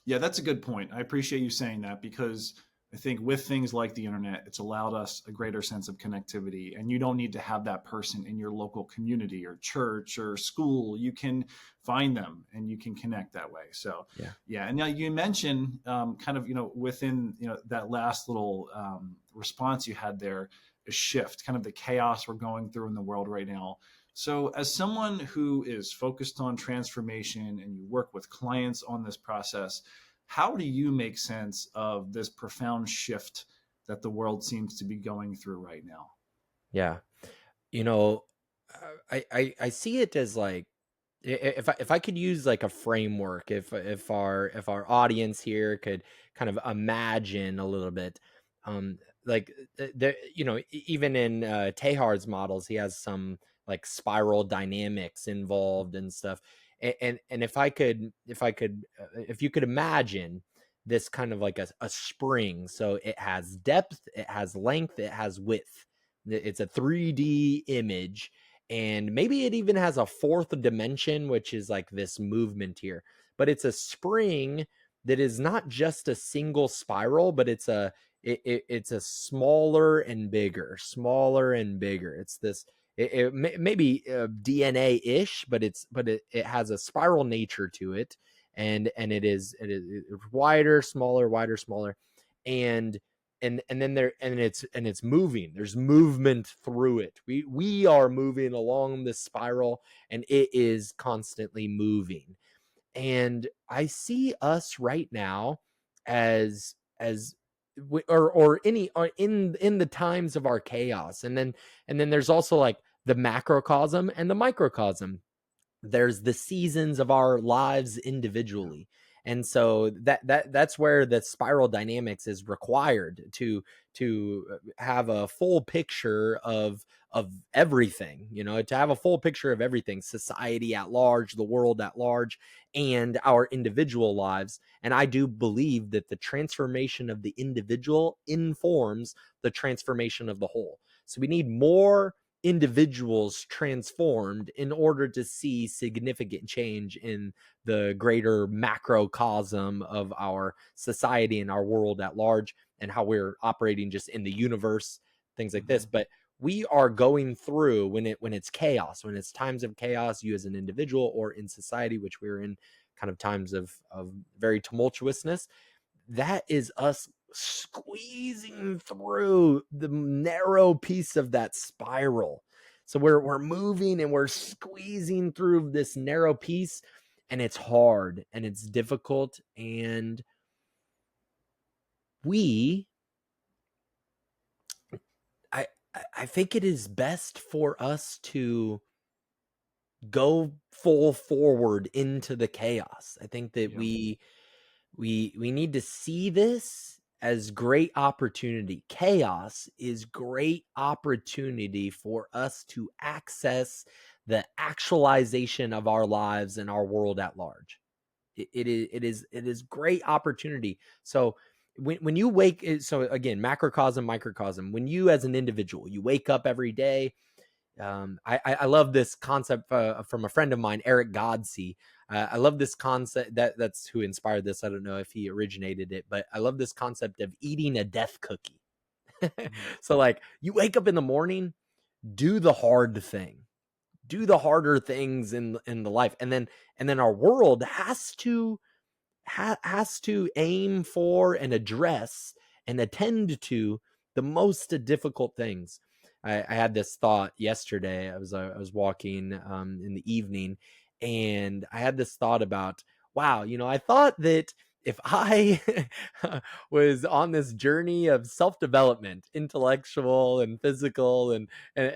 yeah. That's a good point. I appreciate you saying that because I think with things like the internet, it's allowed us a greater sense of connectivity, and you don't need to have that person in your local community or church or school. You can find them and you can connect that way. So, Yeah. yeah. And now you mentioned kind of, within, that last little response you had there, a shift, kind of the chaos we're going through in the world right now. So, as someone who is focused on transformation and you work with clients on this process, how do you make sense of this profound shift that the world seems to be going through right now? Yeah. You know, I see it as like, if I could use like a framework, if our audience here could kind of imagine a little bit, um, like there, even in Tehar's models, he has some like spiral dynamics involved and stuff. And if you could imagine this kind of like a spring, so it has depth, it has length, it has width. It's a 3D image, and maybe it even has a fourth dimension, which is like this movement here. But it's a spring that is not just a single spiral, but it's a smaller and bigger. It's this, maybe DNA-ish, but it has a spiral nature to it, and it is wider, smaller, and then there and it's moving. There's movement through it. We are moving along this spiral, and it is constantly moving. And I see us right now as or any or in the times of our chaos. And then there's also like the macrocosm and the microcosm. There's the seasons of our lives individually, and so that's where the spiral dynamics is required to have a full picture of everything, to have a full picture of everything, society at large, the world at large, and our individual lives. And I do believe that the transformation of the individual informs the transformation of the whole. So we need more individuals transformed in order to see significant change in the greater macrocosm of our society and our world at large, and how we're operating just in the universe, things like this. Mhm. But we are going through, when it's chaos, when it's times of chaos, you as an individual or in society, which we're in kind of times of very tumultuousness, that is us squeezing through the narrow piece of that spiral. So we're moving and we're squeezing through this narrow piece, and it's hard and it's difficult. And we I I think it is best for us to go full forward into the chaos. I think that Yep. we need to see this as great opportunity. Chaos is great opportunity for us to access the actualization of our lives and our world at large. It is great opportunity. So when you wake, so again, macrocosm, microcosm, when you as an individual, you wake up every day. I love this concept from a friend of mine, Eric Godsey. I love this concept. That's who inspired this. I don't know if he originated it, but I love this concept of eating a death cookie. Mhm. So like, you wake up in the morning, do the hard thing, do the harder things in the life, and then our world has to aim for and address and attend to the most difficult things. I had this thought yesterday. I was walking in the evening, and I had this thought about, wow, I thought that if I was on this journey of self development, intellectual and physical, and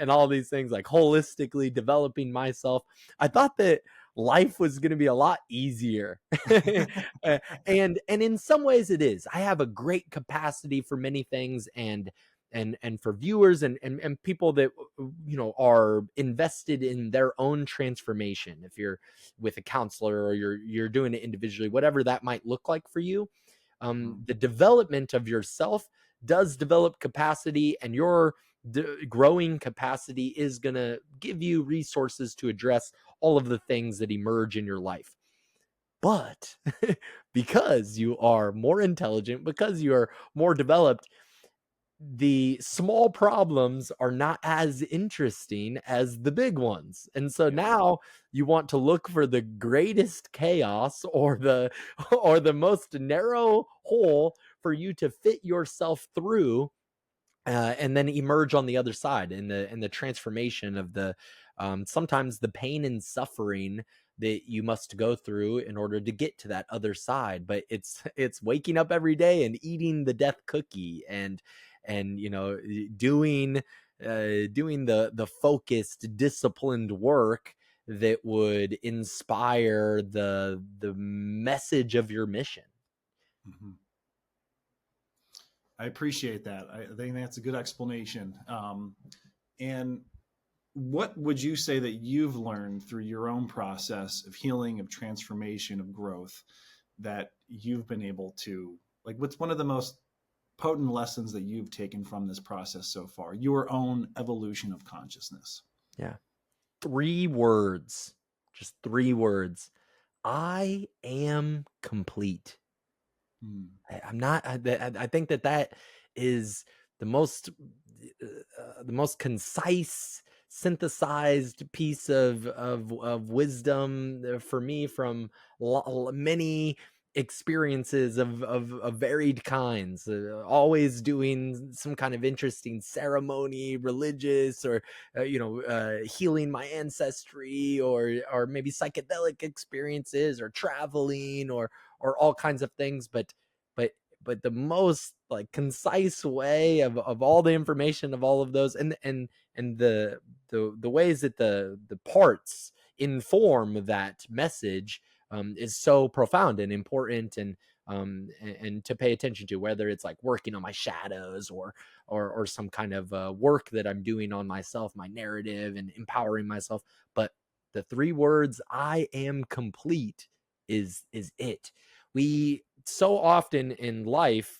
all these things, like holistically developing myself, I thought that life was going to be a lot easier. And in some ways it is. I have a great capacity for many things, and for viewers and people that are invested in their own transformation. If you're with a counselor, or you're doing it individually, whatever that might look like for you, Mhm. the development of yourself does develop capacity, and your growing capacity is going to give you resources to address all of the things that emerge in your life. But because you are more intelligent, because you are more developed, the small problems are not as interesting as the big ones. And so Yeah. now you want to look for the greatest chaos, or the or the most narrow hole for you to fit yourself through, and then emerge on the other side in the transformation of the sometimes the pain and suffering that you must go through in order to get to that other side. But it's waking up every day and eating the death cookie, and doing doing the focused, disciplined work that would inspire the message of your mission. Mhm. I appreciate that. I think that's a good explanation. And what would you say that you've learned through your own process of healing, of transformation, of growth that you've been able to, like, what's one of the most potent lessons that you've taken from this process so far, your own evolution of consciousness? Yeah. 3 words, just 3 words. I am complete. Hmm. I'm not. I think that is the most the most concise, synthesized piece of wisdom for me from many experiences of varied kinds. Always doing some kind of interesting ceremony, religious, or healing my ancestry, or maybe psychedelic experiences, or traveling, or all kinds of things, but but the most like concise way of all the information of all of those, and the ways that the parts inform that message is so profound and important, and to pay attention to, whether it's like working on my shadows, or some kind of work that I'm doing on myself, my narrative, and empowering myself. But the 3 words, I am complete, is it. We so often in life,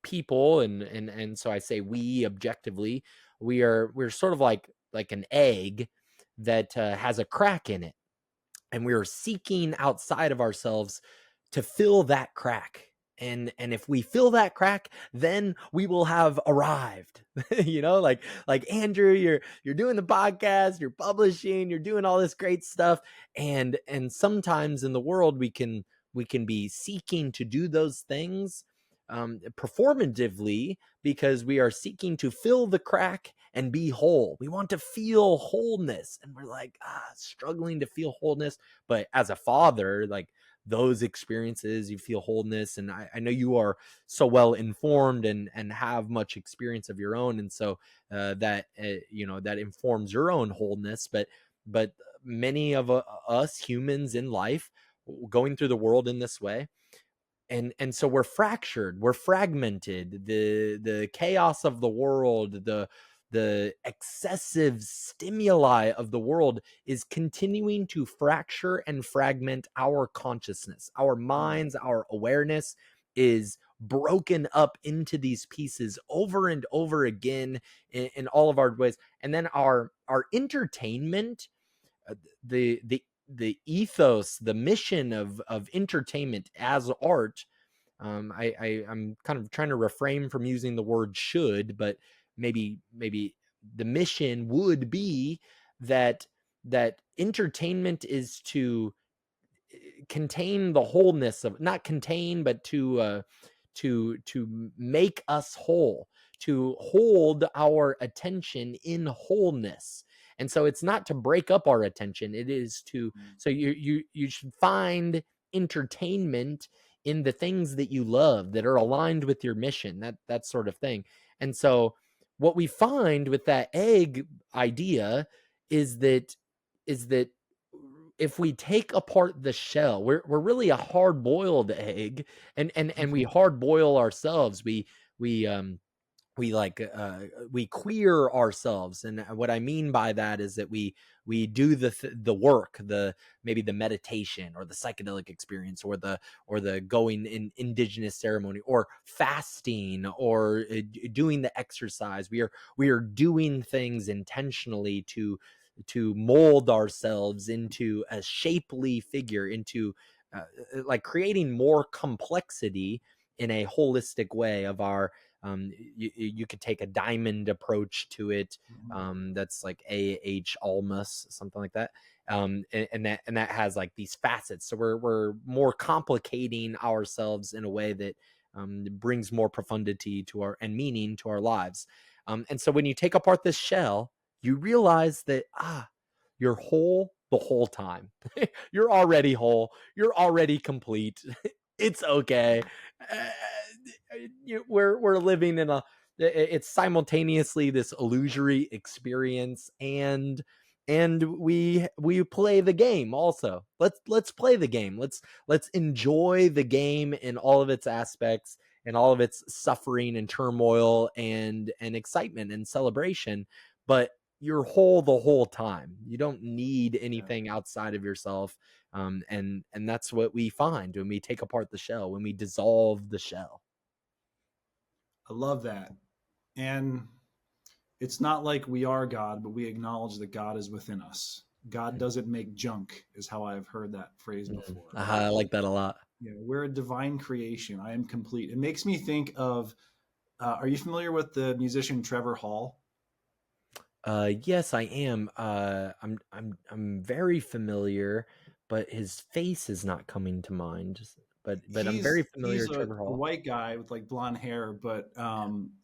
people, and so I say we objectively, we're sort of like an egg that has a crack in it, and we are seeking outside of ourselves to fill that crack. And if we fill that crack, then we will have arrived. Like Andrew, you're doing the podcast, you're publishing, you're doing all this great stuff, and sometimes in the world we can be seeking to do those things performatively, because we are seeking to fill the crack and be whole. We want to feel wholeness, and we're like struggling to feel wholeness. But as a father, like, those experiences, you feel wholeness, and I know you are so well informed and have much experience of your own, and so that informs your own wholeness. But many of us humans in life, going through the world in this way, and so we're fractured, we're fragmented. The chaos of the world, the excessive stimuli of the world is continuing to fracture and fragment our consciousness. Our minds, our awareness is broken up into these pieces over and over again in all of our ways. And then our entertainment, the ethos, the mission of entertainment as art. I'm kind of trying to refrain from using the word should, but maybe the mission would be that entertainment is to contain the wholeness of, not contain, but to make us whole, to hold our attention in wholeness. And so it's not to break up our attention, it is to, so you should find entertainment in the things that you love, that are aligned with your mission, that sort of thing. And so what we find with that egg idea is that if we take apart the shell, we're really a hard boiled egg, and we hard boil ourselves. We queer ourselves, and what I mean by that is that we do the work, maybe the meditation, or the psychedelic experience, or the going in indigenous ceremony, or fasting, or doing the exercise. We are doing things intentionally to mold ourselves into a shapely figure, into like creating more complexity in a holistic way of our. You could take a diamond approach to it. That's like A.H. Almas, something like that. And that has like these facets. So we're more complicating ourselves in a way that brings more profundity to our, and meaning to our lives. And so when you take apart this shell, you realize that you're whole the whole time. You're already whole. You're already complete. It's okay. Uh, we're living in it's simultaneously this illusory experience, and we play the game also. Let's play the game. Let's enjoy the game in all of its aspects and all of its suffering and turmoil and excitement and celebration, but you're whole the whole time. You don't need Yeah, anything outside of yourself. And that's what we find when we take apart the shell, when we dissolve the shell. I love that. And it's not like we are God, but we acknowledge that God is within us. God doesn't make junk, is how I've heard that phrase Mhm. before, right? I like that a lot. You know, we're a divine creation. I am complete. It makes me think of. Are you familiar with the musician Trevor Hall? Yes, I am. I'm very familiar, but his face is not coming to mind. But I'm very familiar He's with Trevor a Hall. white guy with like blonde hair, but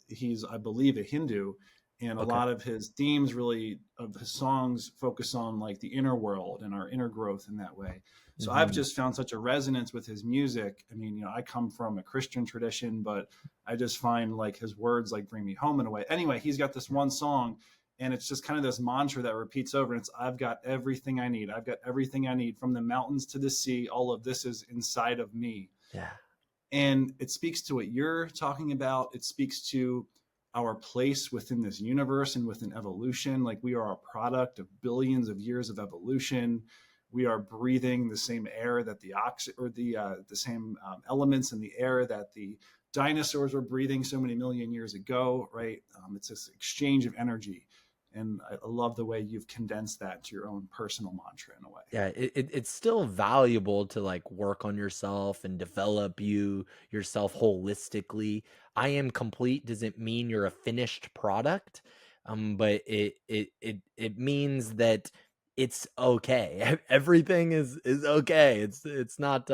he's, I believe, a Hindu, and a Okay. lot of his themes, really, of his songs, focus on like the inner world and our inner growth in that way. So I've Hmm. just found such a resonance with his music. I mean, you know, I come from a Christian tradition, but I just find like his words like bring me home in a way. Anyway, he's got this one song, and it's just kind of this mantra that repeats over, and it's, I've got everything I need. I've got everything I need, from the mountains to the sea. All of this is inside of me. Yeah. And it speaks to what you're talking about. It speaks to our place within this universe and within evolution. Like, we are a product of billions of years of evolution. We are breathing the same air that the same elements in the air that the dinosaurs were breathing so many million years ago, right? It's this exchange of energy. And I love the way you've condensed that to your own personal mantra in a way. Yeah, it's still valuable to like work on yourself and develop yourself holistically. I am complete doesn't mean you're a finished product, but it means that it's okay. Everything is okay. It's not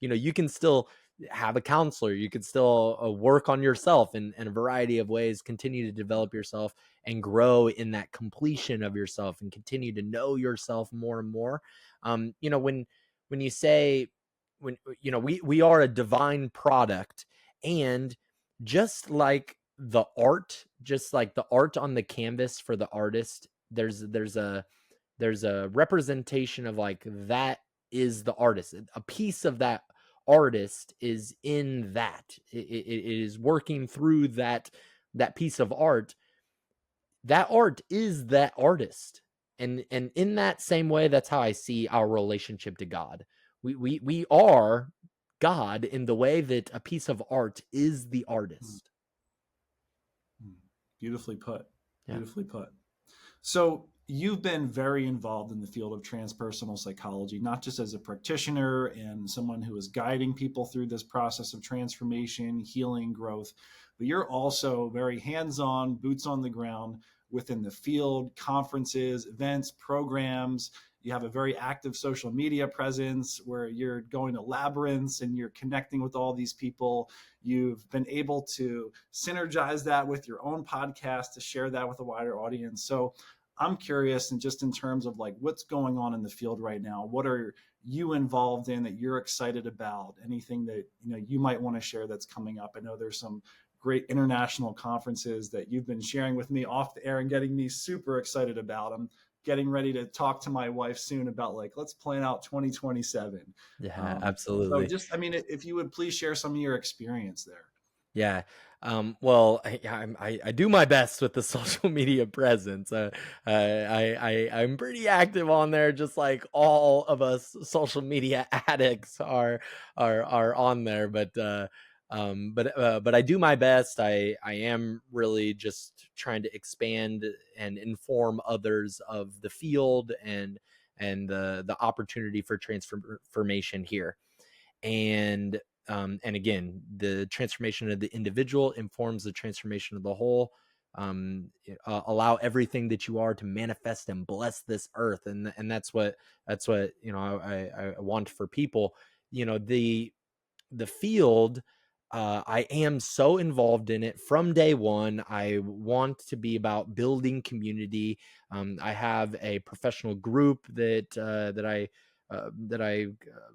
you can still have a counselor. You can still work on yourself in a variety of ways. Continue to develop yourself and grow in that completion of yourself, and continue to know yourself more and more. When you say, when we are a divine product, and just like the art on the canvas for the artist, there's a representation of like that is the artist. A piece of that artist is in that. It is working through that piece of art. That art is that artist. And in that same way, that's how I see our relationship to God. We are God in the way that a piece of art is the Mm. artist. Beautifully put. Yeah. Beautifully put. So you've been very involved in the field of transpersonal psychology, not just as a practitioner and someone who is guiding people through this process of transformation, healing, growth, but you're also very hands-on, boots on the ground within the field, conferences, events, programs. You have a very active social media presence where you're going to labyrinths and you're connecting with all these people. You've been able to synergize that with your own podcast to share that with a wider audience. So I'm curious, and just in terms of like what's going on in the field right now, what are you involved in that you're excited about? Anything that you might want to share that's coming up? I know there's some great international conferences that you've been sharing with me off the air and getting me super excited about. I'm getting ready to talk to my wife soon about, like, let's plan out 2027. Yeah, So absolutely. just, I mean, if you would please share some of your experience there. Yeah. Well, I do my best with the social media presence. I'm pretty active on there, just like all of us social media addicts are on there. But I do my best. I am really just trying to expand and inform others of the field and the opportunity for transformation here. And again, the transformation of the individual informs the transformation of the whole. Allow everything that you are to manifest and bless this earth, and that's what I want for people. The field, I am so involved in it from day one. I want to be about building community. I have a professional group that I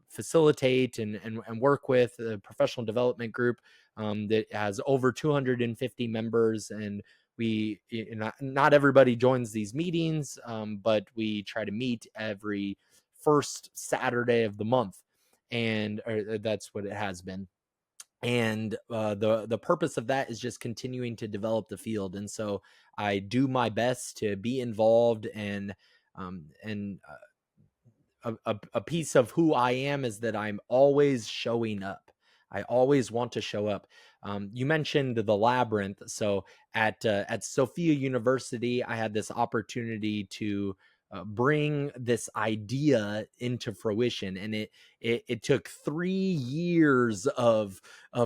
facilitate and work with, a professional development group that has over 250 members, and not everybody joins these meetings, but we try to meet every first Saturday of the month, and that's what it has been. And the purpose of that is just continuing to develop the field. And so I do my best to be involved, and a piece of who I am is that I'm always showing up. I always want to show up. You mentioned the labyrinth. So at Sofia University, I had this opportunity to bring this idea into fruition, and it took 3 years of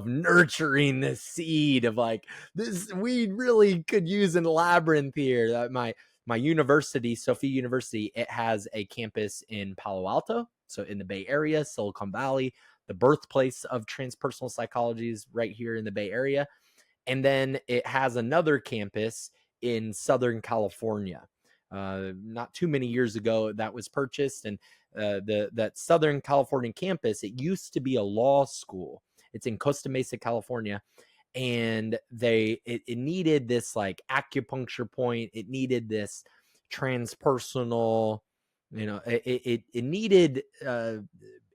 nurturing this seed of like, this we really could use a labyrinth here. My university, Sofia University, it has a campus in Palo Alto, so in the Bay Area, Silicon Valley. The birthplace of transpersonal psychology is right here in the Bay Area. And then it has another campus in Southern California. Not too many years ago, that was purchased, and that Southern California campus, it used to be a law school. It's in Costa Mesa, California, and it needed this like acupuncture point. It needed this transpersonal, it needed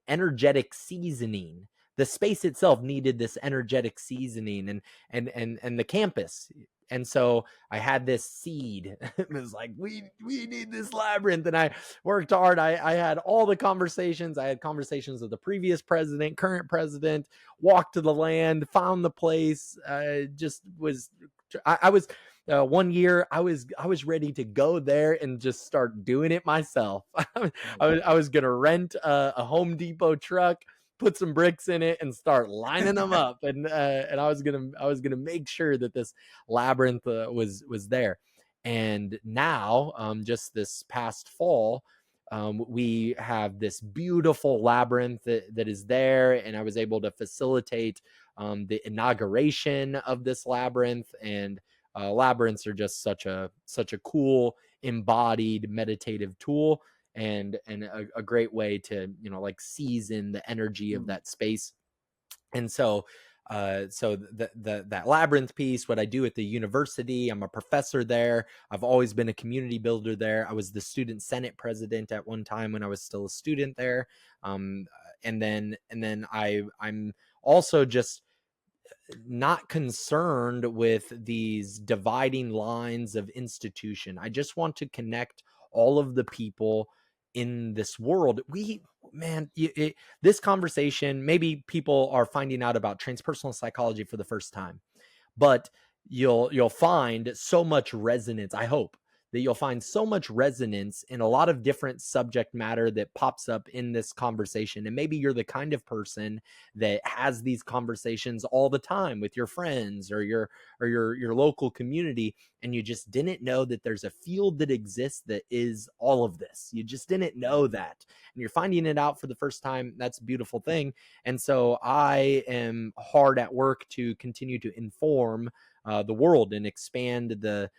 energetic seasoning. The space itself needed this energetic seasoning, and the campus. And so I had this seed. It was like, we need this labyrinth. And I worked hard. I had all the conversations. I had conversations with the previous president, current president, walked to the land, found the place. Just was, I was, 1 year I was ready to go there and just start doing it myself. I was gonna rent a Home Depot truck, put some bricks in it, and start lining them up. And I was gonna make sure that this labyrinth was there. And now, just this past fall, we have this beautiful labyrinth that is there, and I was able to facilitate the inauguration of this labyrinth. And labyrinths are just such a cool embodied meditative tool, and a great way to like season the energy of that space. And so that labyrinth piece, what I do at the university, I'm a professor there. I've always been a community builder there. I was the student senate president at one time when I was still a student there. And then I'm also just not concerned with these dividing lines of institution. I just want to connect all of the people in this world. This conversation, maybe people are finding out about transpersonal psychology for the first time, but you'll find so much resonance. I hope that you'll find so much resonance in a lot of different subject matter that pops up in this conversation. And maybe you're the kind of person that has these conversations all the time with your friends or your local community, and you just didn't know that there's a field that exists that is all of this. You just didn't know that, and you're finding it out for the first time. That's a beautiful thing. And so I am hard at work to continue to inform the world and expand the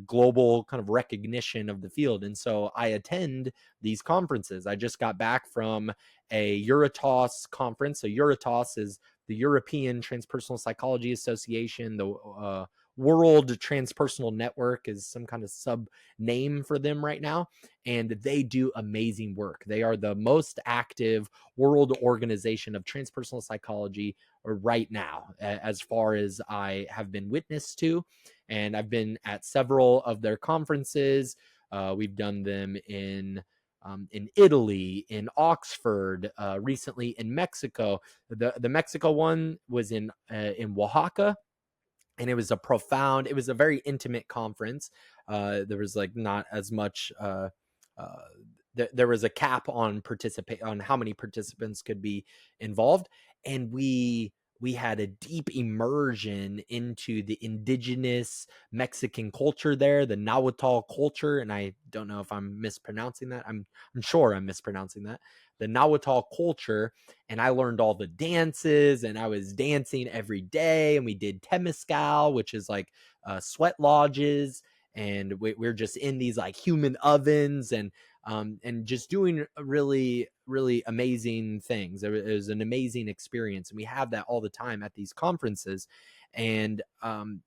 global kind of recognition of the field. And so I attend these conferences. I just got back from a Euritos conference. So Euritos is the European Transpersonal Psychology Association. The World Transpersonal Network is some kind of sub name for them right now. And they do amazing work. They are the most active world organization of transpersonal psychology right now, as far as I have been witness to. And I've been at several of their conferences. We've done them in Italy, in Oxford, recently in Mexico. The Mexico one was in Oaxaca, and it was a very intimate conference. There was like not as much. There was a cap on how many participants could be involved, and we had a deep immersion into the indigenous Mexican culture there, the Nahuatl culture. And I don't know if I'm mispronouncing that. I'm sure I'm mispronouncing that. The Nahuatl culture. And I learned all the dances, and I was dancing every day. And we did Temescal, which is like sweat lodges. And we're just in these like human ovens, and and just doing really, really amazing things. It was an amazing experience. And we have that all the time at these conferences. And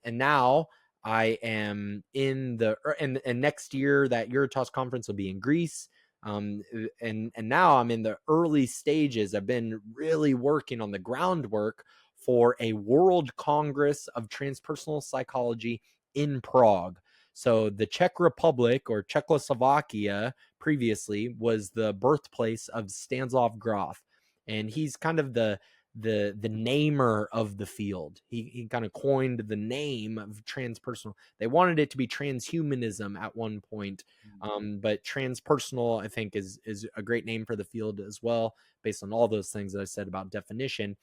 now I am in and next year, that Eurotas conference will be in Greece. And now I'm in the early stages. I've been really working on the groundwork for a World Congress of Transpersonal Psychology in Prague. So the Czech Republic, or Czechoslovakia previously, was the birthplace of Stanislav Grof, and he's kind of the namer of the field. He kind of coined the name of transpersonal. They wanted it to be transhumanism at one point, but transpersonal, I think, is a great name for the field as well, based on all those things that I said about definition.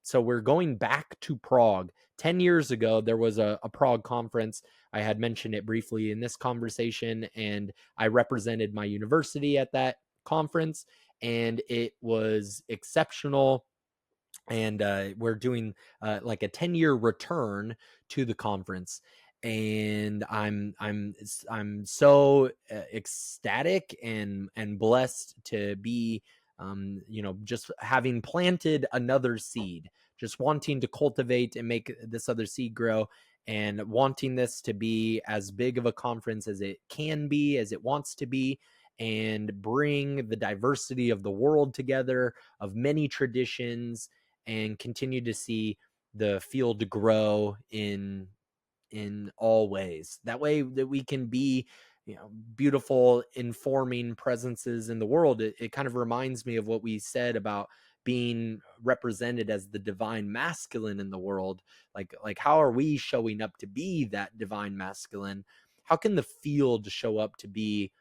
So we're going back to Prague. 10 years ago, there was a Prague conference. I had mentioned it briefly in this conversation, and I represented my university at that conference, and it was exceptional. And we're doing like a 10-year return to the conference, and I'm so ecstatic and blessed to be just having planted another seed, just wanting to cultivate and make this other seed grow, and wanting this to be as big of a conference as it can be, as it wants to be, and bring the diversity of the world together, of many traditions, and continue to see the field grow in all ways. That way that we can be, beautiful, informing presences in the world. It kind of reminds me of what we said about being represented as the divine masculine in the world. Like how are we showing up to be that divine masculine? How can the field show up to be,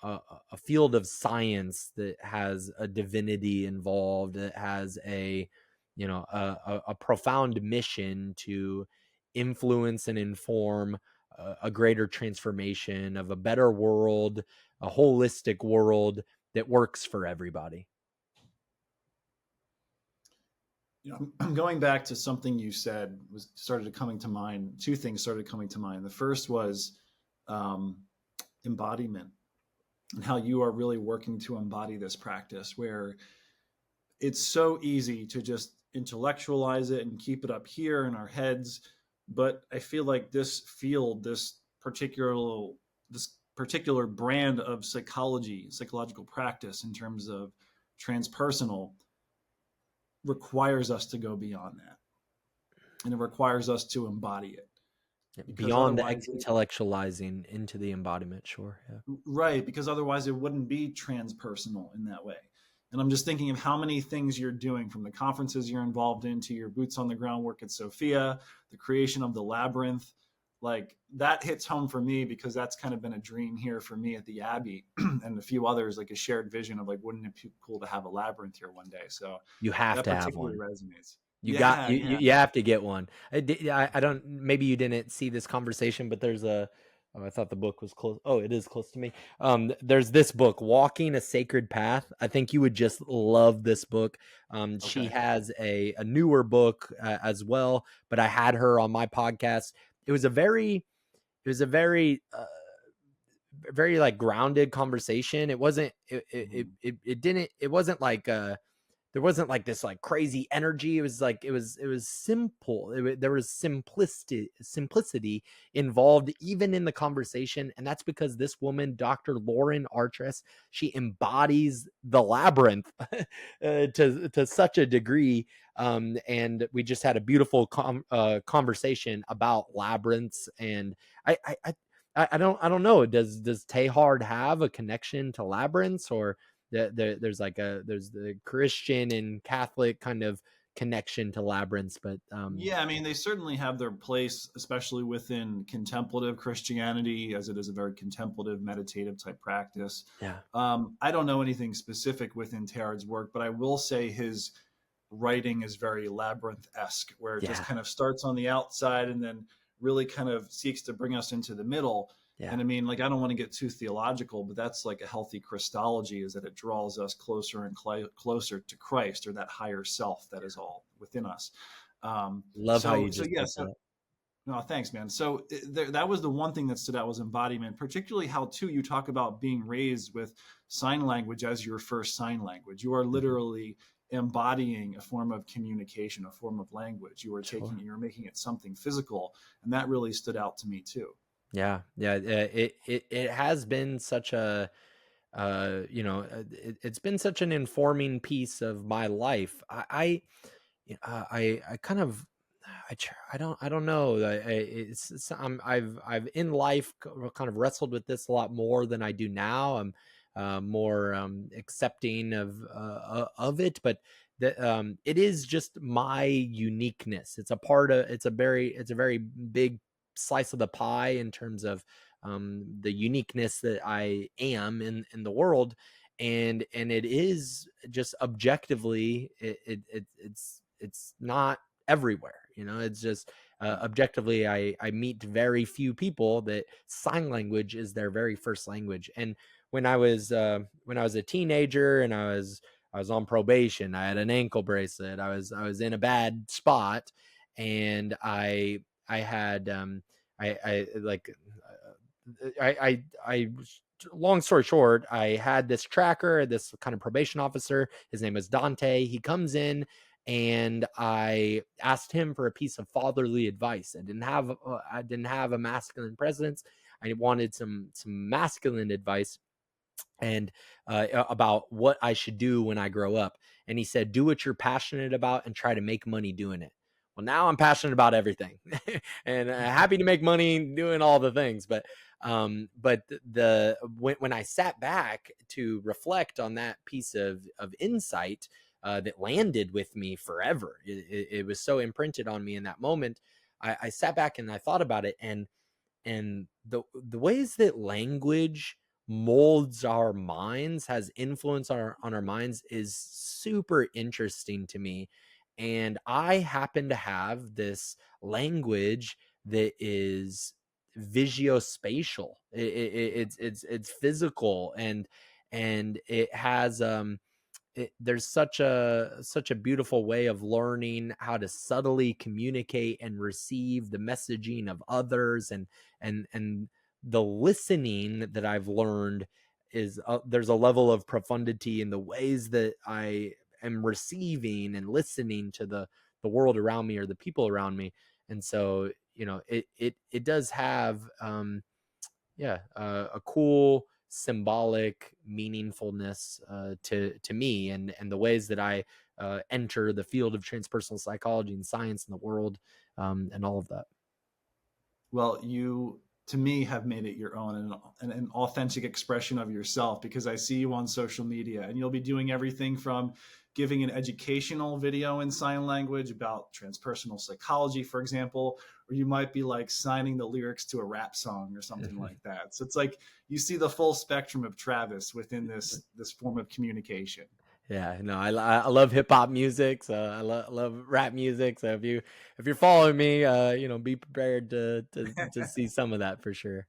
a field of science that has a divinity involved, that has a profound mission to influence and inform a greater transformation of a better world, a holistic world that works for everybody. I'm going back to something you said started coming to mind. Two things started coming to mind. The first was embodiment, and how you are really working to embody this practice, where it's so easy to just intellectualize it and keep it up here in our heads. But I feel like this field, this particular brand of psychological practice in terms of transpersonal, requires us to go beyond that. And it requires us to embody it. Beyond the intellectualizing into the embodiment, sure. Yeah. Right, because otherwise it wouldn't be transpersonal in that way. And I'm just thinking of how many things you're doing, from the conferences you're involved in to your boots on the ground work at Sofia, the creation of the labyrinth. Like, that hits home for me, because that's kind of been a dream here for me at the Abbey and a few others, like a shared vision of, like, wouldn't it be cool to have a labyrinth here one day? So you have to have one. Resonates. You have to get one. I don't, maybe you didn't see this conversation, but there's I thought the book was close. Oh, it is close to me. There's this book, Walking a Sacred Path. I think you would just love this book. Okay. She has a newer book as well, but I had her on my podcast. It was a very very like grounded conversation. It wasn't, it wasn't like, there wasn't like this like crazy energy. It was like, it was simple. There was simplicity involved even in the conversation. And that's because this woman, Dr. Lauren Artress, she embodies the labyrinth to such a degree. And we just had a beautiful conversation about labyrinths. And I don't know. Does Teilhard have a connection to labyrinths, or there's the Christian and Catholic kind of connection to labyrinths? But yeah, I mean, they certainly have their place, especially within contemplative Christianity, as it is a very contemplative, meditative type practice. Yeah. I don't know anything specific within Teilhard's work, but I will say his writing is very labyrinth-esque, where it just kind of starts on the outside and then really kind of seeks to bring us into the middle. Yeah. And I mean, like, I don't want to get too theological, but that's like a healthy Christology, is that it draws us closer and closer to Christ, or that higher self that is all within us. Love how you just said that. No, thanks, man. So that was the one thing that stood out was embodiment, particularly how too you talk about being raised with sign language as your first sign language. You are Mhm. literally embodying a form of communication, a form of language. Sure. You're making it something physical, and that really stood out to me too. Yeah, yeah. It has been such a it's been such an informing piece of my life. I kind of I don't know. I've in life kind of wrestled with this a lot more than I do now. I'm more accepting of it, but it is just my uniqueness. It's a part of. It's a very big slice of the pie in terms of the uniqueness that I am in the world, and it is just objectively it's not everywhere. It's just objectively I meet very few people that sign language is their very first language. And when I was a teenager and I was on probation, I had an ankle bracelet, I was in a bad spot, and I had I like I long story short, I had this tracker, this kind of probation officer. His name is Dante. He comes in, and I asked him for a piece of fatherly advice. I didn't have a masculine presence. I wanted some masculine advice, and about what I should do when I grow up. And he said, "Do what you're passionate about and try to make money doing it." Well, now I'm passionate about everything, and happy to make money doing all the things. But when I sat back to reflect on that piece of insight that landed with me forever, it was so imprinted on me in that moment. I sat back and I thought about it, and the ways that language molds our minds, has influence on our minds, is super interesting to me. And I happen to have this language that is visuospatial. It's physical, and it has there's such a beautiful way of learning how to subtly communicate and receive the messaging of others, and the listening that I've learned is there's a level of profundity in the ways that I am receiving and listening to the world around me or the people around me. And so it does have yeah, a cool symbolic meaningfulness to me, and the ways that I enter the field of transpersonal psychology and science in the world, and all of that. Well, you, to me, have made it your own and an authentic expression of yourself, because I see you on social media and you'll be doing everything from giving an educational video in sign language about transpersonal psychology, for example, or you might be like signing the lyrics to a rap song or something like that. So it's like you see the full spectrum of Travis within this form of communication. Yeah, no, I love hip hop music, so I love rap music. So if you're following me, be prepared to see some of that for sure.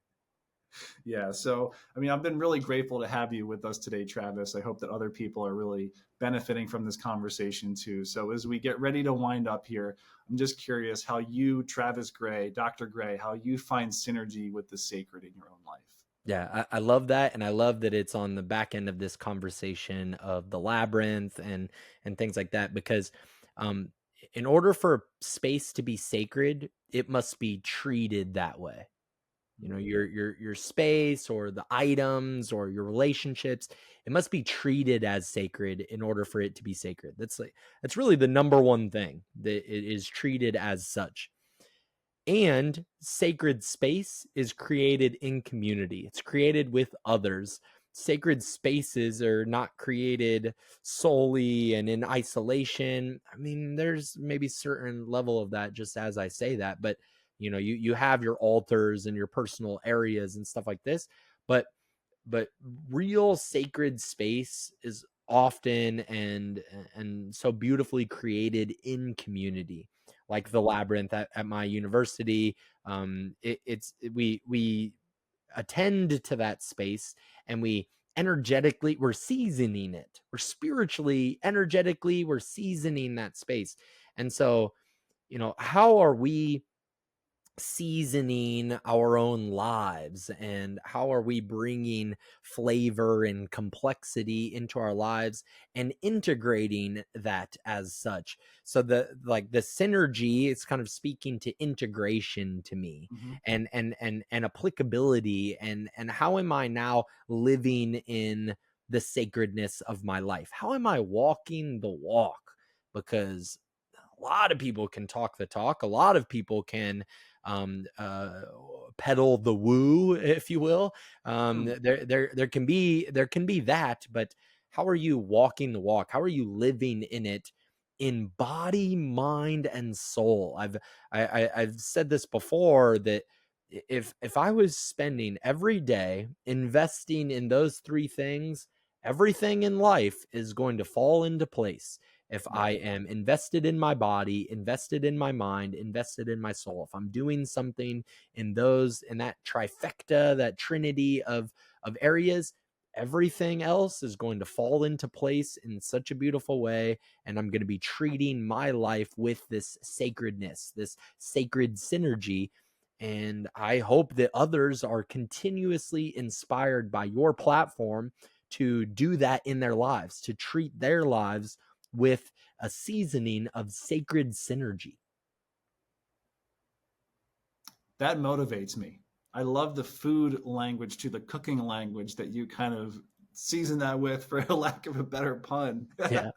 Yeah. So, I mean, I've been really grateful to have you with us today, Travis. I hope that other people are really benefiting from this conversation too. So, as we get ready to wind up here, I'm just curious how you, Travis Gray, Dr. Gray, how you find synergy with the sacred in your own life. Yeah, I love that, and I love that it's on the back end of this conversation of the labyrinth and things like that, because um, in order for space to be sacred, it must be treated that way. Your space or the items or your relationships, it must be treated as sacred in order for it to be sacred. That's really the number one thing, that it is treated as such. And sacred space is created in community, it's created with others. Sacred spaces are not created solely and in isolation. I mean, there's maybe certain level of that, just as I say that, but you have your altars and your personal areas and stuff like this, but real sacred space is often and so beautifully created in community, like the labyrinth at my university. We attend to that space, and we energetically, we're seasoning it, we're spiritually, energetically, we're seasoning that space. And so how are we seasoning our own lives, and how are we bringing flavor and complexity into our lives and integrating that as such. So the synergy is kind of speaking to integration to me, Hmm. and applicability, and how am I now living in the sacredness of my life? How am I walking the walk? Because a lot of people can talk the talk. A lot of people can um, uh, peddle the woo, if you will. There can be that, but how are you walking the walk? How are you living in it, in body, mind, and soul? I've said this before, that if I was spending every day investing in those three things, everything in life is going to fall into place. If I Right. am invested in my body, invested in my mind, invested in my soul, if I'm doing something in that trifecta, that trinity of areas, everything else is going to fall into place in such a beautiful way. And I'm going to be treating my life with this sacredness, this sacred synergy. And I hope that others are continuously inspired by your platform to do that in their lives, to treat their lives with a seasoning of sacred synergy. That motivates me. I love the food language to the cooking language that you kind of season that with, for a lack of a better pun. Yeah,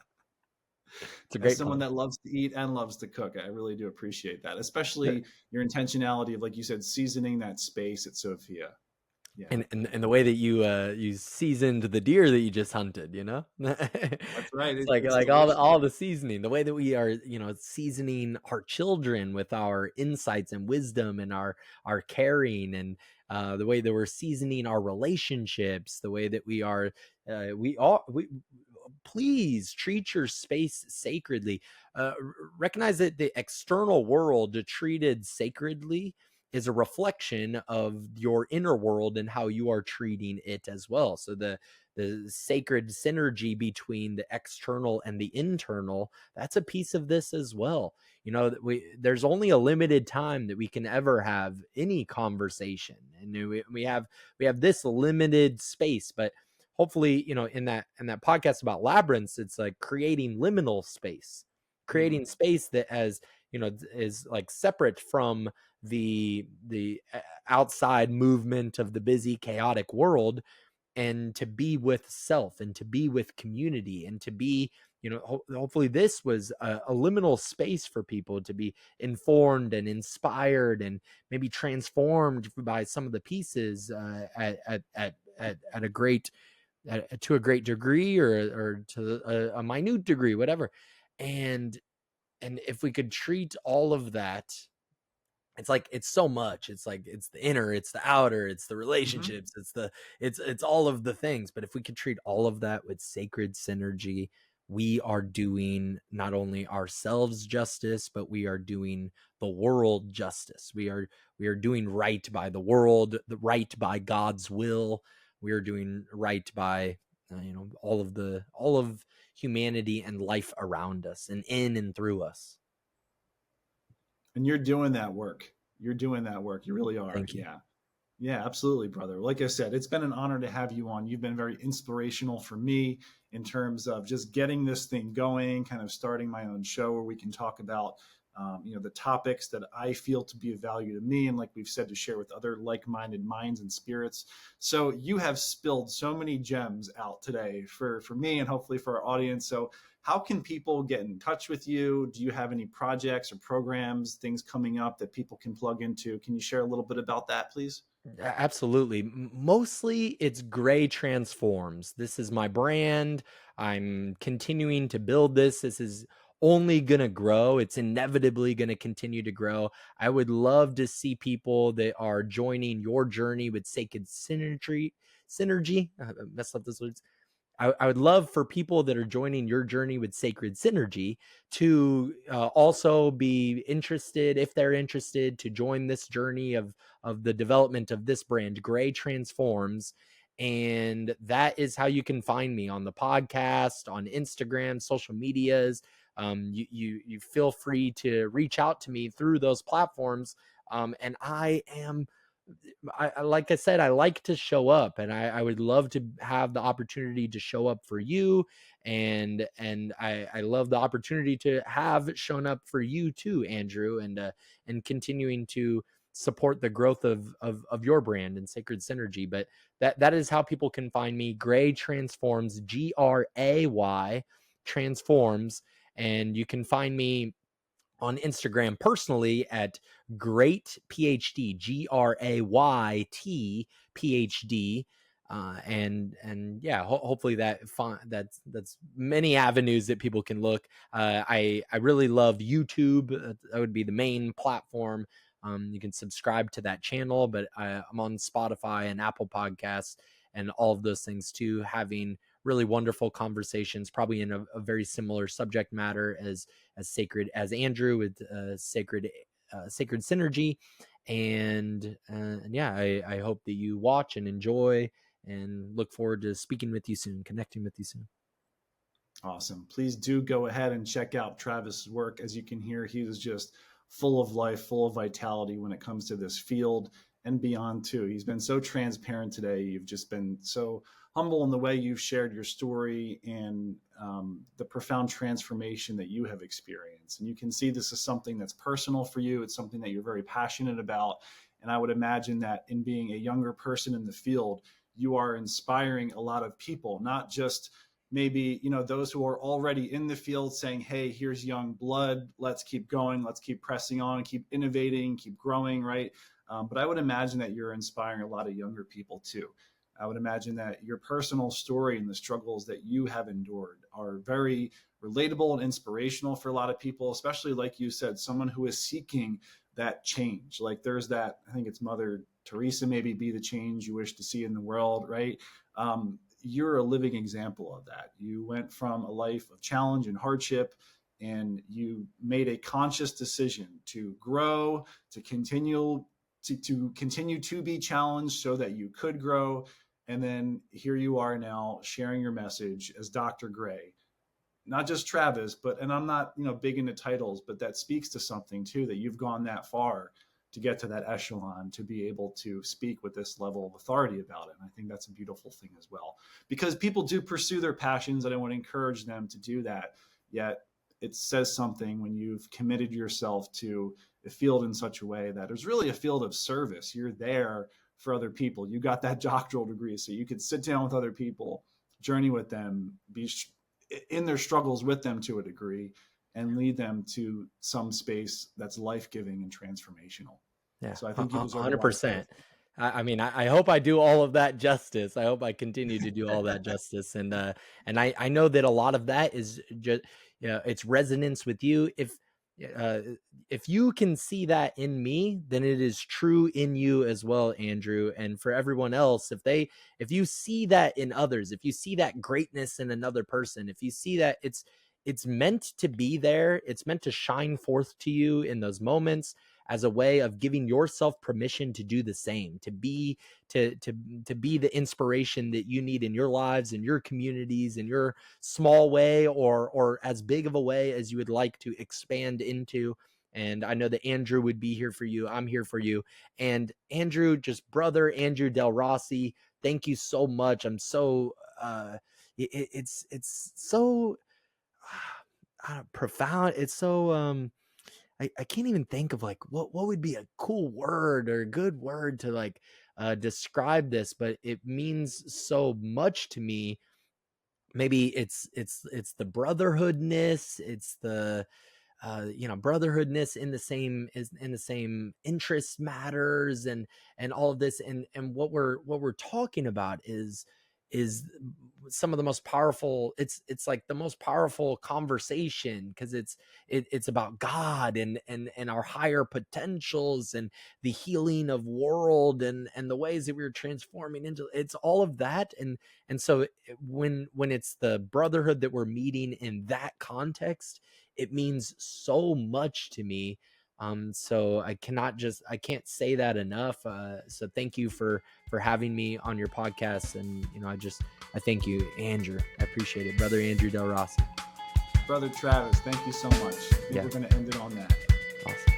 it's a As great someone pun. that loves to eat and loves to cook, I really do appreciate that, Uh, especially your intentionality of, like you said, seasoning that space at Sophia. Yeah, And the way that you seasoned the deer that you just hunted, that's right. It's It's like delicious. all the seasoning, the way that we are, seasoning our children with our insights and wisdom, and our caring, and the way that we're seasoning our relationships, the way that we please treat your space sacredly. Recognize that the external world treated sacredly is a reflection of your inner world and how you are treating it as well. So the sacred synergy between the external and the internal, that's a piece of this as well. That there's only a limited time that we can ever have any conversation, and we have this limited space. But hopefully, in that podcast about labyrinths, it's like creating liminal space, Hmm. creating space that has, is like separate from the outside movement of the busy, chaotic world, and to be with self, and to be with community, and to be, hopefully this was a liminal space for people to be informed and inspired and maybe transformed by some of the pieces, at a great to a great degree, or to a minute degree, whatever. And and if we could treat all of that, it's like it's so much. It's like it's the inner, it's the outer, it's the Hmm. relationships, it's all of the things. But if we could treat all of that with sacred synergy, we are doing not only ourselves justice, but we are doing the world justice. We are doing right by the world, the right by God's will. We are doing right by all of humanity and life around us, and in and through us. And you're doing that work. You're doing that work. You really are. Thank you. Yeah. Yeah, absolutely, brother. Like I said, it's been an honor to have you on. You've been very inspirational for me in terms of just getting this thing going, kind of starting my own show where we can talk about, the topics that I feel to be of value to me, and like we've said, to share with other like-minded minds and spirits. So you have spilled so many gems out today for me and hopefully for our audience. So how can people get in touch with you? Do you have any projects or programs, things coming up that people can plug into? Can you share a little bit about that, please? Absolutely. Mostly it's Gray Transforms. This is my brand. I'm continuing to build this. This is only going to grow. It's inevitably going to continue to grow. I would love to see people that are joining your journey with sacred synergy. I messed up this word. I would love for people that are joining your journey with sacred synergy to also be interested, if they're interested, to join this journey of the development of this brand, Gray Transforms. And that is how you can find me on the podcast, on Instagram, social medias. You feel free to reach out to me through those platforms. And like I said, I like to show up, and I would love to have the opportunity to show up for you. And I love the opportunity to have shown up for you too, Andrew, and continuing to support the growth of your brand and Sacred Synergy. But that is how people can find me. Gray Transforms, Gray Transforms. And you can find me on Instagram personally at Great PhD, GRAYT PhD. And yeah, hopefully that's many avenues that people can look. I really love YouTube. That would be the main platform. You can subscribe to that channel, but I'm on Spotify and Apple Podcasts and all of those things too, having really wonderful conversations, probably in a very similar subject matter as Sacred, as Andrew with Sacred Synergy. And yeah, I hope that you watch and enjoy, and look forward to speaking with you soon, connecting with you soon. Awesome. Please do go ahead and check out Travis's work. As you can hear, he was just full of life, full of vitality when it comes to this field and beyond too. He's been so transparent today. You've just been so humble in the way you've shared your story and the profound transformation that you have experienced. And you can see this is something that's personal for you. It's something that you're very passionate about. And I would imagine that in being a younger person in the field, you are inspiring a lot of people, not just maybe, those who are already in the field saying, hey, here's young blood. Let's keep going. Let's keep pressing on, keep innovating, keep growing, right? But I would imagine that you're inspiring a lot of younger people too. I would imagine that your personal story and the struggles that you have endured are very relatable and inspirational for a lot of people, especially like you said, someone who is seeking that change. Like there's that, I think it's Mother Teresa, maybe be the change you wish to see in the world, right? You're a living example of that. You went from a life of challenge and hardship, and you made a conscious decision to grow, to continue to be challenged so that you could grow. And then here you are now sharing your message as Dr. Gray, not just Travis, and I'm not, big into titles, but that speaks to something too, that you've gone that far to get to that echelon, to be able to speak with this level of authority about it. And I think that's a beautiful thing as well, because people do pursue their passions, and I want to encourage them to do that. Yet it says something when you've committed yourself to a field in such a way that it's really a field of service. You're there for other people. You got that doctoral degree so you could sit down with other people, journey with them, be in their struggles with them to a degree, and lead them to some space that's life-giving and transformational. Yeah, So I think you deserve 100%. I mean, I hope I do all of that justice. I hope I continue to do all that justice. And I know that a lot of that is just, it's resonance with you. If you can see that in me, then it is true in you as well, Andrew. And for everyone else, if you see that in others, if you see that greatness in another person, if you see that it's meant to be there, it's meant to shine forth to you in those moments, as a way of giving yourself permission to do the same, to be the inspiration that you need in your lives, in your communities, in your small way, or as big of a way as you would like to expand into. And I know that Andrew would be here for you. I'm here for you. And Andrew, just brother Andrew Del Rossi, thank you so much. I'm so it's so profound. It's so I can't even think of like what would be a cool word or a good word to like describe this, but it means so much to me. Maybe it's the brotherhoodness, it's the brotherhoodness in the same interest matters, and all of this, and what we're talking about is some of the most powerful. It's like the most powerful conversation, because it's about God and our higher potentials, and the healing of world, and the ways that we're transforming into. It's all of that, and so when it's the brotherhood that we're meeting in that context, it means so much to me. So I can't say that enough. So thank you for having me on your podcast. And, I thank you, Andrew. I appreciate it. Brother Andrew Del Rossi. Brother Travis, thank you so much. I think we're going to end it on that. Awesome.